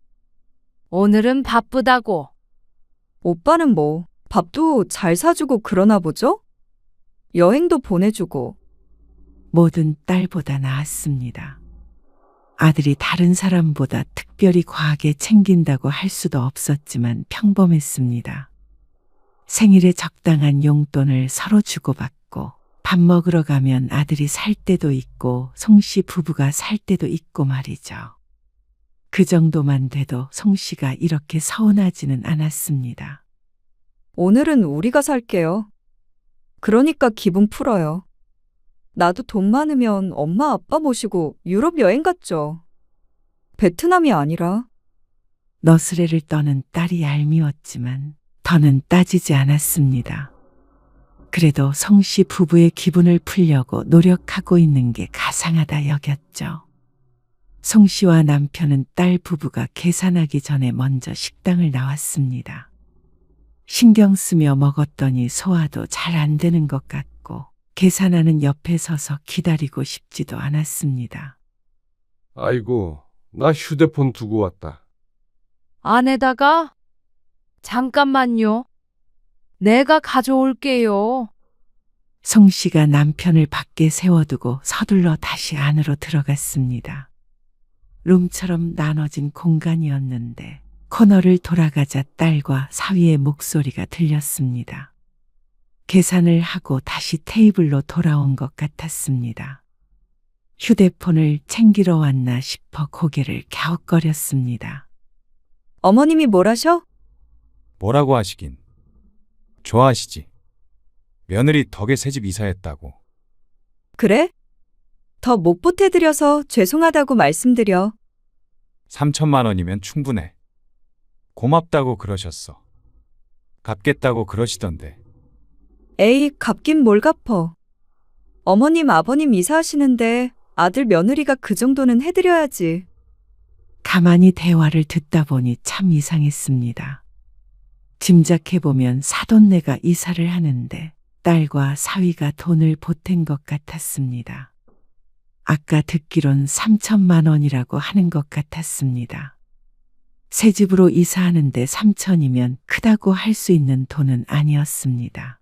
오늘은 바쁘다고. 오빠는 뭐 밥도 잘 사주고 그러나 보죠? 여행도 보내주고. 뭐든 딸보다 나았습니다. 아들이 다른 사람보다 특별히 과하게 챙긴다고 할 수도 없었지만 평범했습니다. 생일에 적당한 용돈을 서로 주고받고 밥 먹으러 가면 아들이 살 때도 있고 송 씨 부부가 살 때도 있고 말이죠. 그 정도만 돼도 송 씨가 이렇게 서운하지는 않았습니다. 오늘은 우리가 살게요. 그러니까 기분 풀어요. 나도 돈 많으면 엄마 아빠 모시고 유럽 여행 갔죠. 베트남이 아니라. 너스레를 떠는 딸이 얄미웠지만 더는 따지지 않았습니다. 그래도 송 씨 부부의 기분을 풀려고 노력하고 있는 게 가상하다 여겼죠. 송 씨와 남편은 딸 부부가 계산하기 전에 먼저 식당을 나왔습니다. 신경 쓰며 먹었더니 소화도 잘 안 되는 것 같고 계산하는 옆에 서서 기다리고 싶지도 않았습니다. 아이고, 나 휴대폰 두고 왔다. 안에다가? 잠깐만요. 내가 가져올게요. 송 씨가 남편을 밖에 세워두고 서둘러 다시 안으로 들어갔습니다. 룸처럼 나눠진 공간이었는데 코너를 돌아가자 딸과 사위의 목소리가 들렸습니다. 계산을 하고 다시 테이블로 돌아온 것 같았습니다. 휴대폰을 챙기러 왔나 싶어 고개를 갸웃거렸습니다. 어머님이 뭘 하셔? 뭐라고 하시긴. 좋아하시지. 며느리 덕에 새집 이사했다고. 그래? 더 못 보태드려서 죄송하다고 말씀드려. 3천만 원이면 충분해. 고맙다고 그러셨어. 갚겠다고 그러시던데. 에이, 갚긴 뭘 갚어. 어머님, 아버님 이사하시는데 아들 며느리가 그 정도는 해드려야지. 가만히 대화를 듣다 보니 참 이상했습니다. 짐작해보면 사돈네가 이사를 하는데 딸과 사위가 돈을 보탠 것 같았습니다. 아까 듣기론 3천만 원이라고 하는 것 같았습니다. 새 집으로 이사하는데 3천이면 크다고 할 수 있는 돈은 아니었습니다.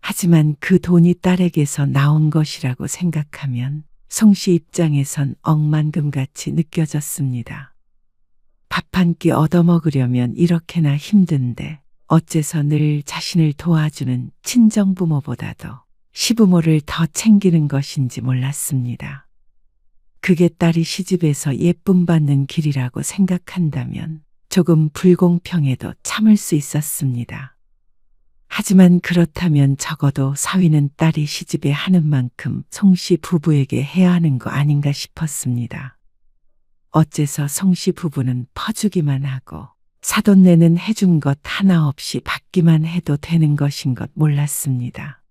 하지만 그 돈이 딸에게서 나온 것이라고 생각하면 송 씨 입장에선 억만금같이 느껴졌습니다. 밥 한 끼 얻어먹으려면 이렇게나 힘든데 어째서 늘 자신을 도와주는 친정부모보다도 시부모를 더 챙기는 것인지 몰랐습니다. 그게 딸이 시집에서 예쁨 받는 길이라고 생각한다면 조금 불공평해도 참을 수 있었습니다. 하지만 그렇다면 적어도 사위는 딸이 시집에 하는 만큼 송씨 부부에게 해야 하는 거 아닌가 싶었습니다. 어째서 송씨 부부는 퍼주기만 하고 사돈네는 해준 것 하나 없이 받기만 해도 되는 것인 것 몰랐습니다.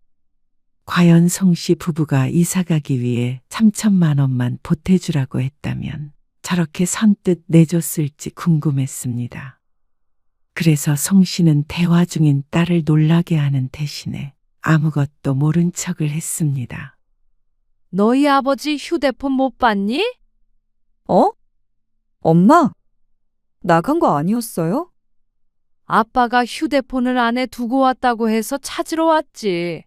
과연 송씨 부부가 이사가기 위해 3천만 원만 보태주라고 했다면 저렇게 선뜻 내줬을지 궁금했습니다. 그래서 송씨는 대화 중인 딸을 놀라게 하는 대신에 아무것도 모른 척을 했습니다. 너희 아버지 휴대폰 못 봤니? 어? 엄마? 나간 거 아니었어요? 아빠가 휴대폰을 안에 두고 왔다고 해서 찾으러 왔지.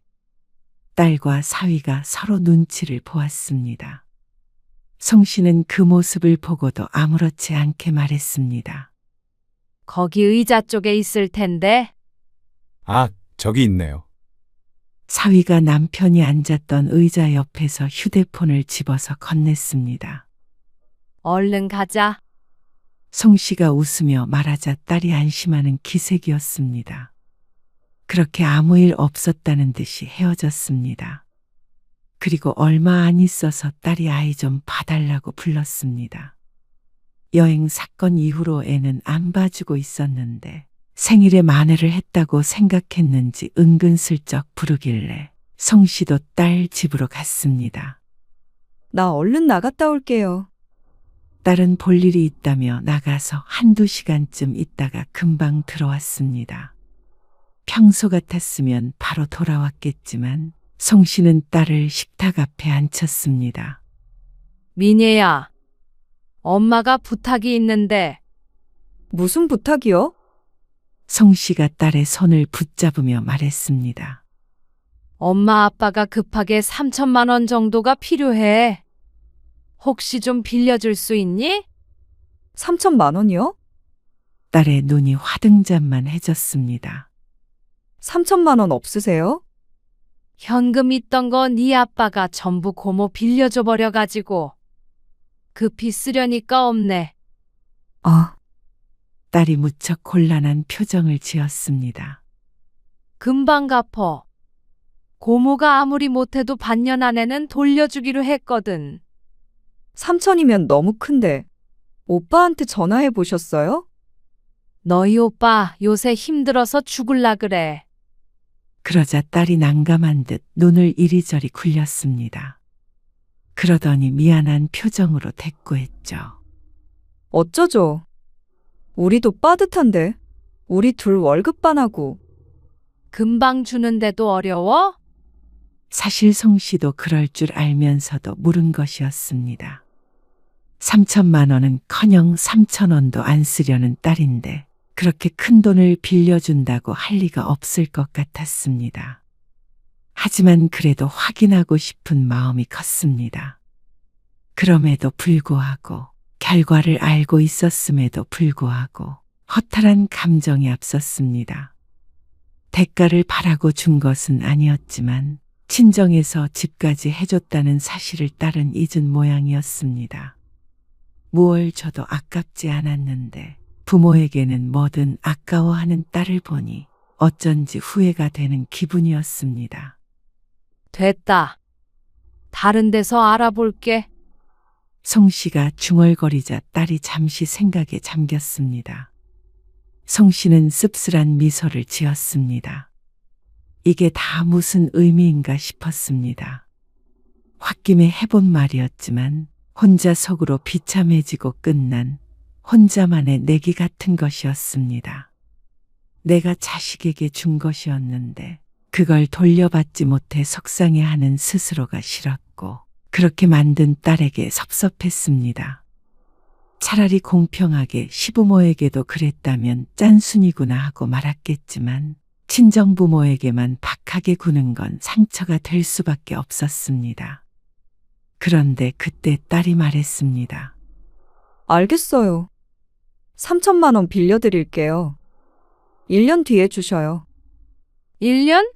딸과 사위가 서로 눈치를 보았습니다. 송씨는 그 모습을 보고도 아무렇지 않게 말했습니다. 거기 의자 쪽에 있을 텐데. 아, 저기 있네요. 사위가 남편이 앉았던 의자 옆에서 휴대폰을 집어서 건넸습니다. 얼른 가자. 송씨가 웃으며 말하자 딸이 안심하는 기색이었습니다. 그렇게 아무 일 없었다는 듯이 헤어졌습니다. 그리고 얼마 안 있어서 딸이 아이 좀 봐달라고 불렀습니다. 여행 사건 이후로 애는 안 봐주고 있었는데 생일에 만회를 했다고 생각했는지 은근슬쩍 부르길래 송씨도 딸 집으로 갔습니다. 나 얼른 나갔다 올게요. 딸은 볼 일이 있다며 나가서 한두 시간쯤 있다가 금방 들어왔습니다. 평소 같았으면 바로 돌아왔겠지만 송씨는 딸을 식탁 앞에 앉혔습니다. 민예야, 엄마가 부탁이 있는데. 무슨 부탁이요? 송씨가 딸의 손을 붙잡으며 말했습니다. 엄마 아빠가 급하게 3천만 원 정도가 필요해. 혹시 좀 빌려줄 수 있니? 3천만 원이요? 딸의 눈이 화등잔만 해졌습니다. 3천만 원 없으세요? 현금 있던 거 네 아빠가 전부 고모 빌려줘 버려가지고. 급히 쓰려니까 없네. 아, 딸이 무척 곤란한 표정을 지었습니다. 금방 갚어. 고모가 아무리 못해도 반년 안에는 돌려주기로 했거든. 3천이면 너무 큰데. 오빠한테 전화해 보셨어요? 너희 오빠 요새 힘들어서 죽을라 그래. 그러자 딸이 난감한 듯 눈을 이리저리 굴렸습니다. 그러더니 미안한 표정으로 대꾸했죠. 어쩌죠? 우리도 빠듯한데. 우리 둘 월급 반하고. 금방 주는데도 어려워? 사실 송씨도 그럴 줄 알면서도 물은 것이었습니다. 3천만 원은커녕 3천 원도 안 쓰려는 딸인데 그렇게 큰 돈을 빌려준다고 할 리가 없을 것 같았습니다. 하지만 그래도 확인하고 싶은 마음이 컸습니다. 그럼에도 불구하고 결과를 알고 있었음에도 불구하고 허탈한 감정이 앞섰습니다. 대가를 바라고 준 것은 아니었지만 친정에서 집까지 해줬다는 사실을 딸은 잊은 모양이었습니다. 무얼 줘도 아깝지 않았는데 부모에게는 뭐든 아까워하는 딸을 보니 어쩐지 후회가 되는 기분이었습니다. 됐다. 다른 데서 알아볼게. 송씨가 중얼거리자 딸이 잠시 생각에 잠겼습니다. 송씨는 씁쓸한 미소를 지었습니다. 이게 다 무슨 의미인가 싶었습니다. 홧김에 해본 말이었지만 혼자 속으로 비참해지고 끝난 혼자만의 내기 같은 것이었습니다. 내가 자식에게 준 것이었는데 그걸 돌려받지 못해 속상해하는 스스로가 싫었고 그렇게 만든 딸에게 섭섭했습니다. 차라리 공평하게 시부모에게도 그랬다면 짠순이구나 하고 말았겠지만 친정부모에게만 박하게 구는 건 상처가 될 수밖에 없었습니다. 그런데 그때 딸이 말했습니다. 알겠어요. 3천만 원 빌려드릴게요. 1년 뒤에 주셔요. 1년?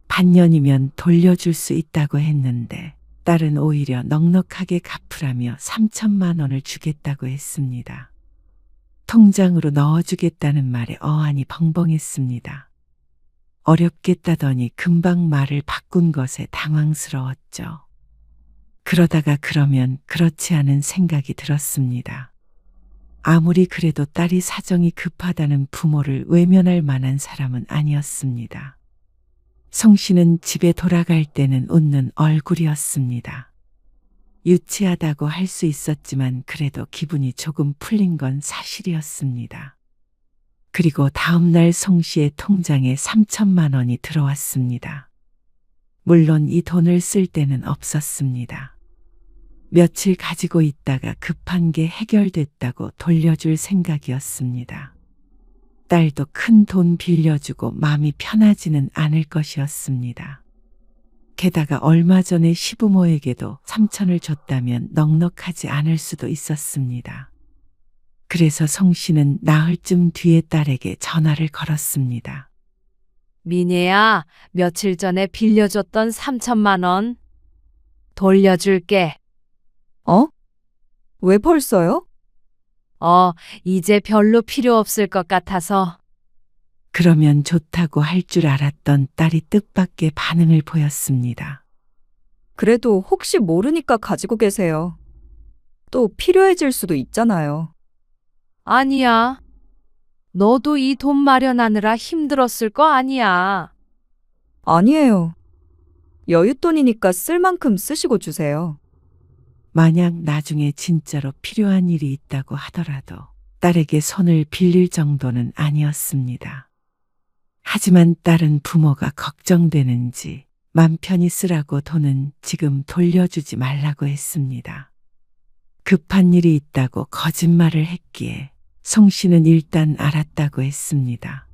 반년이면 돌려줄 수 있다고 했는데 딸은 오히려 넉넉하게 갚으라며 3천만 원을 주겠다고 했습니다. 통장으로 넣어주겠다는 말에 어안이 벙벙했습니다. 어렵겠다더니 금방 말을 바꾼 것에 당황스러웠죠. 그러다가 그러면 그렇지 않은 생각이 들었습니다. 아무리 그래도 딸이 사정이 급하다는 부모를 외면할 만한 사람은 아니었습니다. 송 씨는 집에 돌아갈 때는 웃는 얼굴이었습니다. 유치하다고 할 수 있었지만 그래도 기분이 조금 풀린 건 사실이었습니다. 그리고 다음 날 송 씨의 통장에 3천만 원이 들어왔습니다. 물론 이 돈을 쓸 데는 없었습니다. 며칠 가지고 있다가 급한 게 해결됐다고 돌려줄 생각이었습니다. 딸도 큰 돈 빌려주고 마음이 편하지는 않을 것이었습니다. 게다가 얼마 전에 시부모에게도 3천을 줬다면 넉넉하지 않을 수도 있었습니다. 그래서 송 씨는 나흘쯤 뒤에 딸에게 전화를 걸었습니다. 미애야, 며칠 전에 빌려줬던 3천만 원 돌려줄게. 어? 왜 벌써요? 이제 별로 필요 없을 것 같아서. 그러면 좋다고 할 줄 알았던 딸이 뜻밖의 반응을 보였습니다. 그래도 혹시 모르니까 가지고 계세요. 또 필요해질 수도 있잖아요. 아니야. 너도 이 돈 마련하느라 힘들었을 거 아니야. 아니에요. 여윳돈이니까 쓸 만큼 쓰시고 주세요. 만약 나중에 진짜로 필요한 일이 있다고 하더라도 딸에게 손을 빌릴 정도는 아니었습니다. 하지만 딸은 부모가 걱정되는지 맘 편히 쓰라고 돈은 지금 돌려주지 말라고 했습니다. 급한 일이 있다고 거짓말을 했기에 송 씨는 일단 알았다고 했습니다.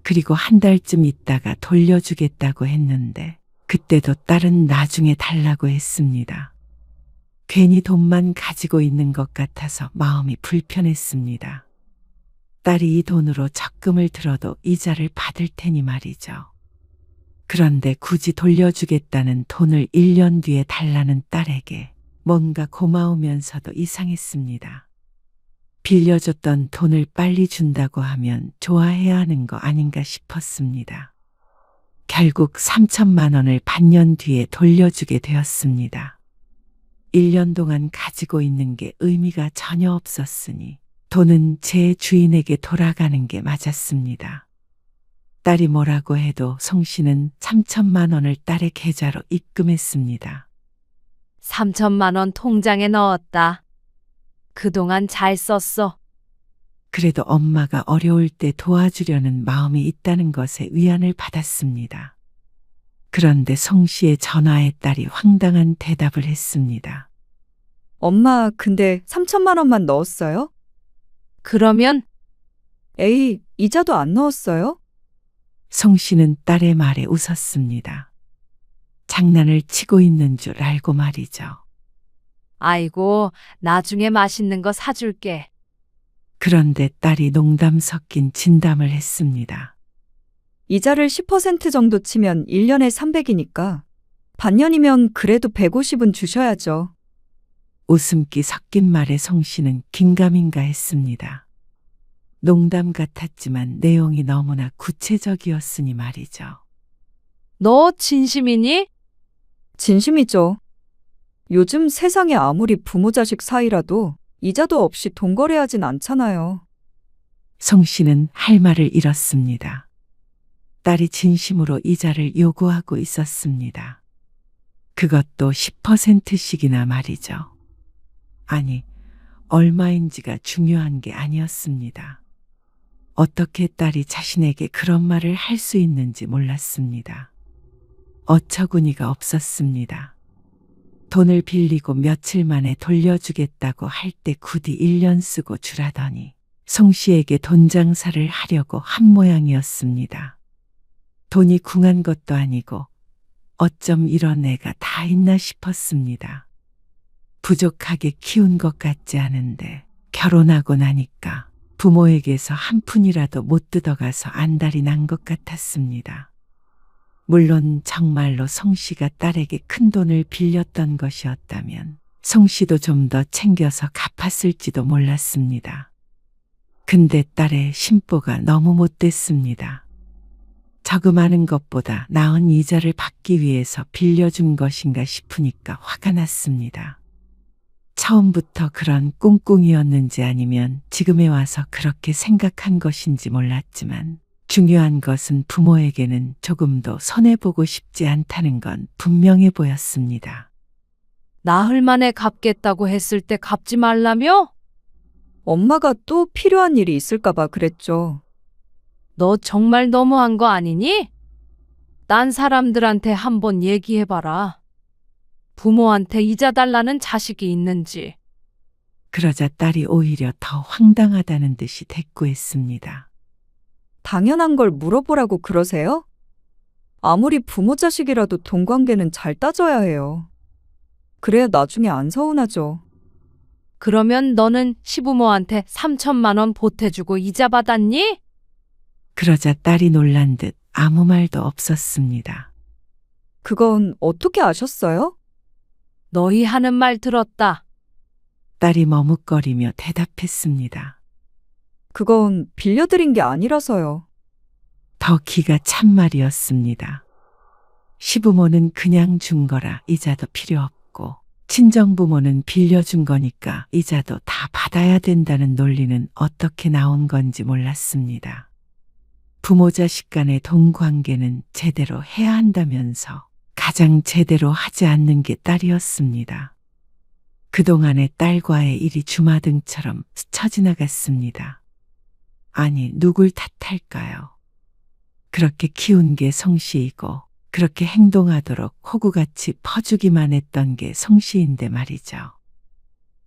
그리고 한 달쯤 있다가 돌려주겠다고 했는데 그때도 딸은 나중에 달라고 했습니다. 괜히 돈만 가지고 있는 것 같아서 마음이 불편했습니다. 딸이 이 돈으로 적금을 들어도 이자를 받을 테니 말이죠. 그런데 굳이 돌려주겠다는 돈을 1년 뒤에 달라는 딸에게 뭔가 고마우면서도 이상했습니다. 빌려줬던 돈을 빨리 준다고 하면 좋아해야 하는 거 아닌가 싶었습니다. 결국 3천만 원을 반년 뒤에 돌려주게 되었습니다. 1년 동안 가지고 있는 게 의미가 전혀 없었으니 돈은 제 주인에게 돌아가는 게 맞았습니다. 딸이 뭐라고 해도 송 씨는 3천만 원을 딸의 계좌로 입금했습니다. 3천만 원 통장에 넣었다. 그동안 잘 썼어. 그래도 엄마가 어려울 때 도와주려는 마음이 있다는 것에 위안을 받았습니다. 그런데 송 씨의 전화에 딸이 황당한 대답을 했습니다. 엄마, 근데 3천만 원만 넣었어요? 그러면 에이, 이자도 안 넣었어요? 송 씨는 딸의 말에 웃었습니다. 장난을 치고 있는 줄 알고 말이죠. 아이고, 나중에 맛있는 거 사줄게. 그런데 딸이 농담 섞인 진담을 했습니다. 이자를 10% 정도 치면 1년에 300이니까 반년이면 그래도 150은 주셔야죠. 웃음기 섞인 말에 송 씨는 긴가민가 했습니다. 농담 같았지만 내용이 너무나 구체적이었으니 말이죠. 너 진심이니? 진심이죠. 요즘 세상에 아무리 부모 자식 사이라도 이자도 없이 돈 거래하진 않잖아요. 송 씨는 할 말을 잃었습니다. 딸이 진심으로 이자를 요구하고 있었습니다. 그것도 10%씩이나 말이죠. 아니, 얼마인지가 중요한 게 아니었습니다. 어떻게 딸이 자신에게 그런 말을 할 수 있는지 몰랐습니다. 어처구니가 없었습니다. 돈을 빌리고 며칠 만에 돌려주겠다고 할 때 굳이 1년 쓰고 주라더니 송 씨에게 돈 장사를 하려고 한 모양이었습니다. 돈이 궁한 것도 아니고 어쩜 이런 애가 다 있나 싶었습니다. 부족하게 키운 것 같지 않은데 결혼하고 나니까 부모에게서 한 푼이라도 못 뜯어가서 안달이 난 것 같았습니다. 물론 정말로 송 씨가 딸에게 큰 돈을 빌렸던 것이었다면 송 씨도 좀 더 챙겨서 갚았을지도 몰랐습니다. 근데 딸의 심보가 너무 못됐습니다. 저금하는 것보다 나은 이자를 받기 위해서 빌려준 것인가 싶으니까 화가 났습니다. 처음부터 그런 꿍꿍이었는지 아니면 지금에 와서 그렇게 생각한 것인지 몰랐지만 중요한 것은 부모에게는 조금도 손해보고 싶지 않다는 건 분명해 보였습니다. 나흘 만에 갚겠다고 했을 때 갚지 말라며? 엄마가 또 필요한 일이 있을까봐 그랬죠. 너 정말 너무한 거 아니니? 딴 사람들한테 한번 얘기해봐라. 부모한테 이자 달라는 자식이 있는지. 그러자 딸이 오히려 더 황당하다는 듯이 대꾸했습니다. 당연한 걸 물어보라고 그러세요? 아무리 부모 자식이라도 돈 관계는 잘 따져야 해요. 그래야 나중에 안 서운하죠. 그러면 너는 시부모한테 3천만 원 보태주고 이자 받았니? 그러자 딸이 놀란 듯 아무 말도 없었습니다. 그건 어떻게 아셨어요? 너희 하는 말 들었다. 딸이 머뭇거리며 대답했습니다. 그건 빌려드린 게 아니라서요. 더 기가 찬 말이었습니다. 시부모는 그냥 준 거라 이자도 필요 없고 친정부모는 빌려준 거니까 이자도 다 받아야 된다는 논리는 어떻게 나온 건지 몰랐습니다. 부모 자식 간의 돈 관계는 제대로 해야 한다면서 가장 제대로 하지 않는 게 딸이었습니다. 그동안의 딸과의 일이 주마등처럼 스쳐 지나갔습니다. 아니, 누굴 탓할까요? 그렇게 키운 게 성씨이고 그렇게 행동하도록 호구같이 퍼주기만 했던 게 성씨인데 말이죠.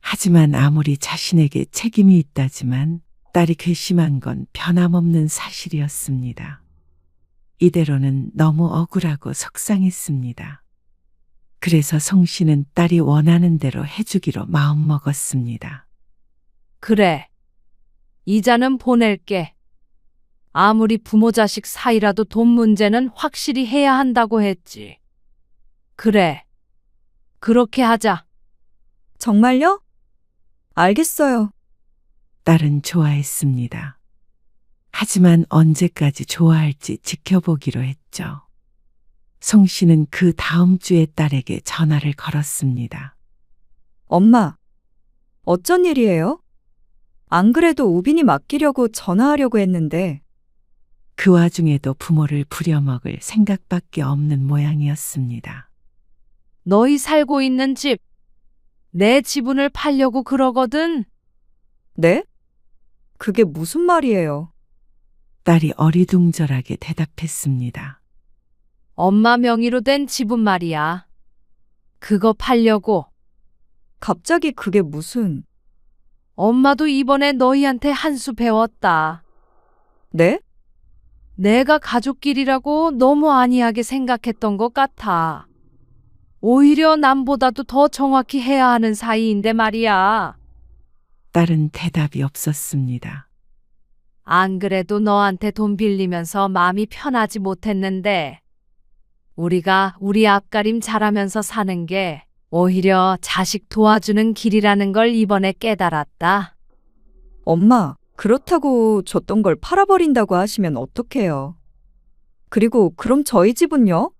하지만 아무리 자신에게 책임이 있다지만 딸이 괘씸한 건 변함없는 사실이었습니다. 이대로는 너무 억울하고 속상했습니다. 그래서 성씨는 딸이 원하는 대로 해주기로 마음먹었습니다. 그래. 이자는 보낼게. 아무리 부모 자식 사이라도 돈 문제는 확실히 해야 한다고 했지. 그래. 그렇게 하자. 정말요? 알겠어요. 딸은 좋아했습니다. 하지만 언제까지 좋아할지 지켜보기로 했죠. 송 씨는 그 다음 주에 딸에게 전화를 걸었습니다. 엄마, 어쩐 일이에요? 안 그래도 우빈이 맡기려고 전화하려고 했는데. 그 와중에도 부모를 부려먹을 생각밖에 없는 모양이었습니다. 너희 살고 있는 집, 내 지분을 팔려고 그러거든. 네? 그게 무슨 말이에요? 딸이 어리둥절하게 대답했습니다. 엄마 명의로 된 지분 말이야. 그거 팔려고. 갑자기 그게 무슨... 엄마도 이번에 너희한테 한 수 배웠다. 네? 내가 가족끼리라고 너무 안이하게 생각했던 것 같아. 오히려 남보다도 더 정확히 해야 하는 사이인데 말이야. 딸은 대답이 없었습니다. 안 그래도 너한테 돈 빌리면서 마음이 편하지 못했는데 우리가 우리 앞가림 잘하면서 사는 게 오히려 자식 도와주는 길이라는 걸 이번에 깨달았다. 엄마, 그렇다고 줬던 걸 팔아버린다고 하시면 어떡해요? 그리고 그럼 저희 집은요?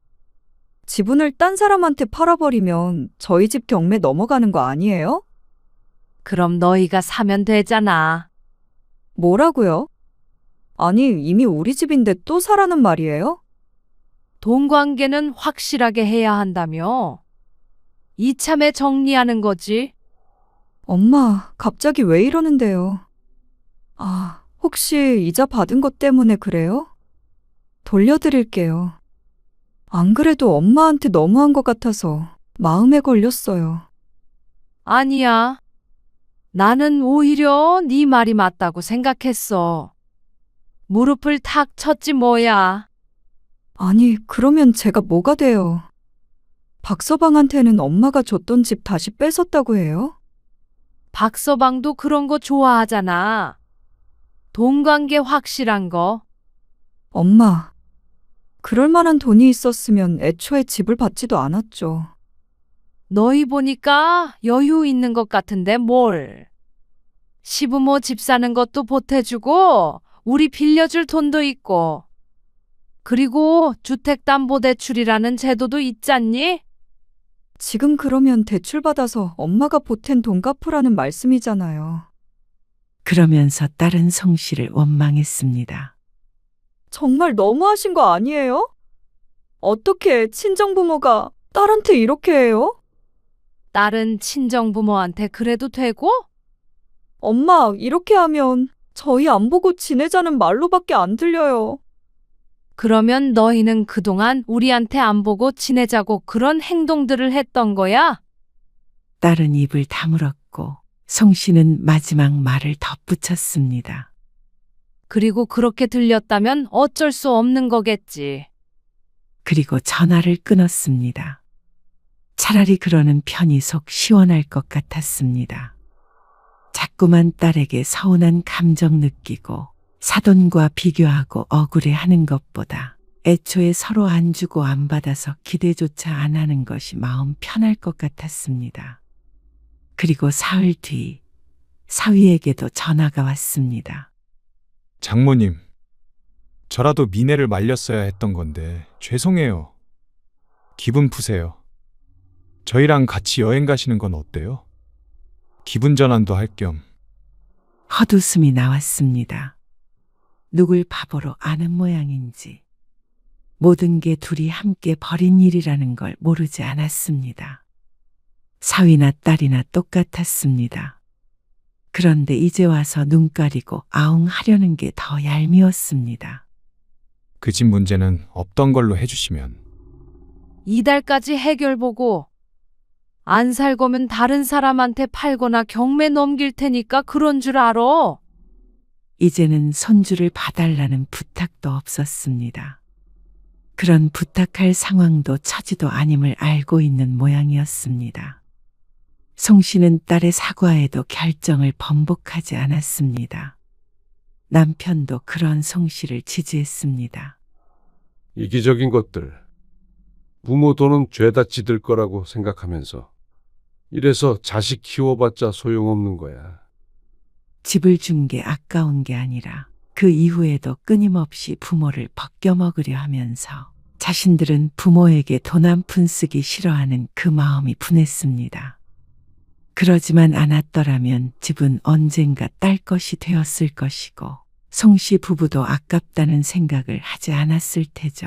지분을 딴 사람한테 팔아버리면 저희 집 경매 넘어가는 거 아니에요? 그럼 너희가 사면 되잖아. 뭐라고요? 아니, 이미 우리 집인데 또 사라는 말이에요? 돈 관계는 확실하게 해야 한다며. 이참에 정리하는 거지. 엄마, 갑자기 왜 이러는데요? 아, 혹시 이자 받은 것 때문에 그래요? 돌려드릴게요. 안 그래도 엄마한테 너무한 것 같아서 마음에 걸렸어요. 아니야. 나는 오히려 네 말이 맞다고 생각했어. 무릎을 탁 쳤지 뭐야. 아니, 그러면 제가 뭐가 돼요? 박서방한테는 엄마가 줬던 집 다시 뺏었다고 해요? 박서방도 그런 거 좋아하잖아. 돈 관계 확실한 거. 엄마, 그럴 만한 돈이 있었으면 애초에 집을 받지도 않았죠. 너희 보니까 여유 있는 것 같은데 뭘. 시부모 집 사는 것도 보태주고 우리 빌려줄 돈도 있고. 그리고 주택담보대출이라는 제도도 있잖니? 지금 그러면 대출 받아서 엄마가 보탠 돈 갚으라는 말씀이잖아요. 그러면서 딸은 송 씨를 원망했습니다. 정말 너무하신 거 아니에요? 어떻게 친정부모가 딸한테 이렇게 해요? 딸은 친정부모한테 그래도 되고? 엄마, 이렇게 하면 저희 안 보고 지내자는 말로밖에 안 들려요. 그러면 너희는 그동안 우리한테 안 보고 지내자고 그런 행동들을 했던 거야? 딸은 입을 다물었고 송 씨는 마지막 말을 덧붙였습니다. 그리고 그렇게 들렸다면 어쩔 수 없는 거겠지. 그리고 전화를 끊었습니다. 차라리 그러는 편이 속 시원할 것 같았습니다. 자꾸만 딸에게 서운한 감정 느끼고 사돈과 비교하고 억울해하는 것보다 애초에 서로 안 주고 안 받아서 기대조차 안 하는 것이 마음 편할 것 같았습니다. 그리고 사흘 뒤 사위에게도 전화가 왔습니다. 장모님, 저라도 미네를 말렸어야 했던 건데 죄송해요. 기분 푸세요. 저희랑 같이 여행 가시는 건 어때요? 기분 전환도 할 겸. 헛웃음이 나왔습니다. 누굴 바보로 아는 모양인지 모든 게 둘이 함께 벌인 일이라는 걸 모르지 않았습니다. 사위나 딸이나 똑같았습니다. 그런데 이제 와서 눈 가리고 아웅하려는 게 더 얄미웠습니다. 그 집 문제는 없던 걸로 해주시면. 이달까지 해결 보고 안 살 거면 다른 사람한테 팔거나 경매 넘길 테니까 그런 줄 알아. 이제는 손주를 봐달라는 부탁도 없었습니다. 그런 부탁할 상황도 처지도 아님을 알고 있는 모양이었습니다. 송 씨는 딸의 사과에도 결정을 번복하지 않았습니다. 남편도 그런 송 씨를 지지했습니다. 이기적인 것들. 부모 돈은 죄다 지들 거라고 생각하면서 이래서 자식 키워봤자 소용없는 거야. 집을 준 게 아까운 게 아니라 그 이후에도 끊임없이 부모를 벗겨먹으려 하면서 자신들은 부모에게 돈 한 푼 쓰기 싫어하는 그 마음이 분했습니다. 그러지만 않았더라면 집은 언젠가 딸 것이 되었을 것이고 송 씨 부부도 아깝다는 생각을 하지 않았을 테죠.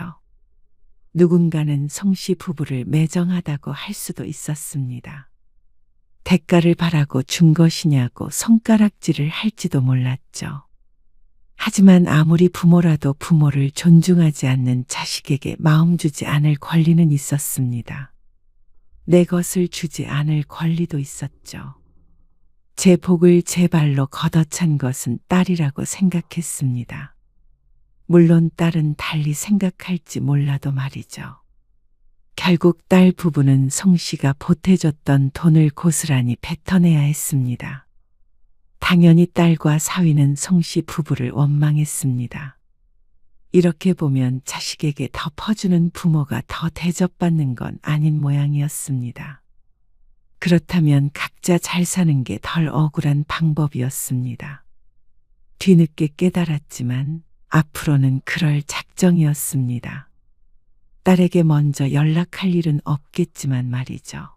누군가는 송 씨 부부를 매정하다고 할 수도 있었습니다. 대가를 바라고 준 것이냐고 손가락질을 할지도 몰랐죠. 하지만 아무리 부모라도 부모를 존중하지 않는 자식에게 마음 주지 않을 권리는 있었습니다. 내 것을 주지 않을 권리도 있었죠. 제 복을 제 발로 걷어찬 것은 딸이라고 생각했습니다. 물론 딸은 달리 생각할지 몰라도 말이죠. 결국 딸 부부는 송 씨가 보태줬던 돈을 고스란히 뱉어내야 했습니다. 당연히 딸과 사위는 송 씨 부부를 원망했습니다. 이렇게 보면 자식에게 덮어주는 부모가 더 대접받는 건 아닌 모양이었습니다. 그렇다면 각자 잘 사는 게 덜 억울한 방법이었습니다. 뒤늦게 깨달았지만 앞으로는 그럴 작정이었습니다. 딸에게 먼저 연락할 일은 없겠지만 말이죠.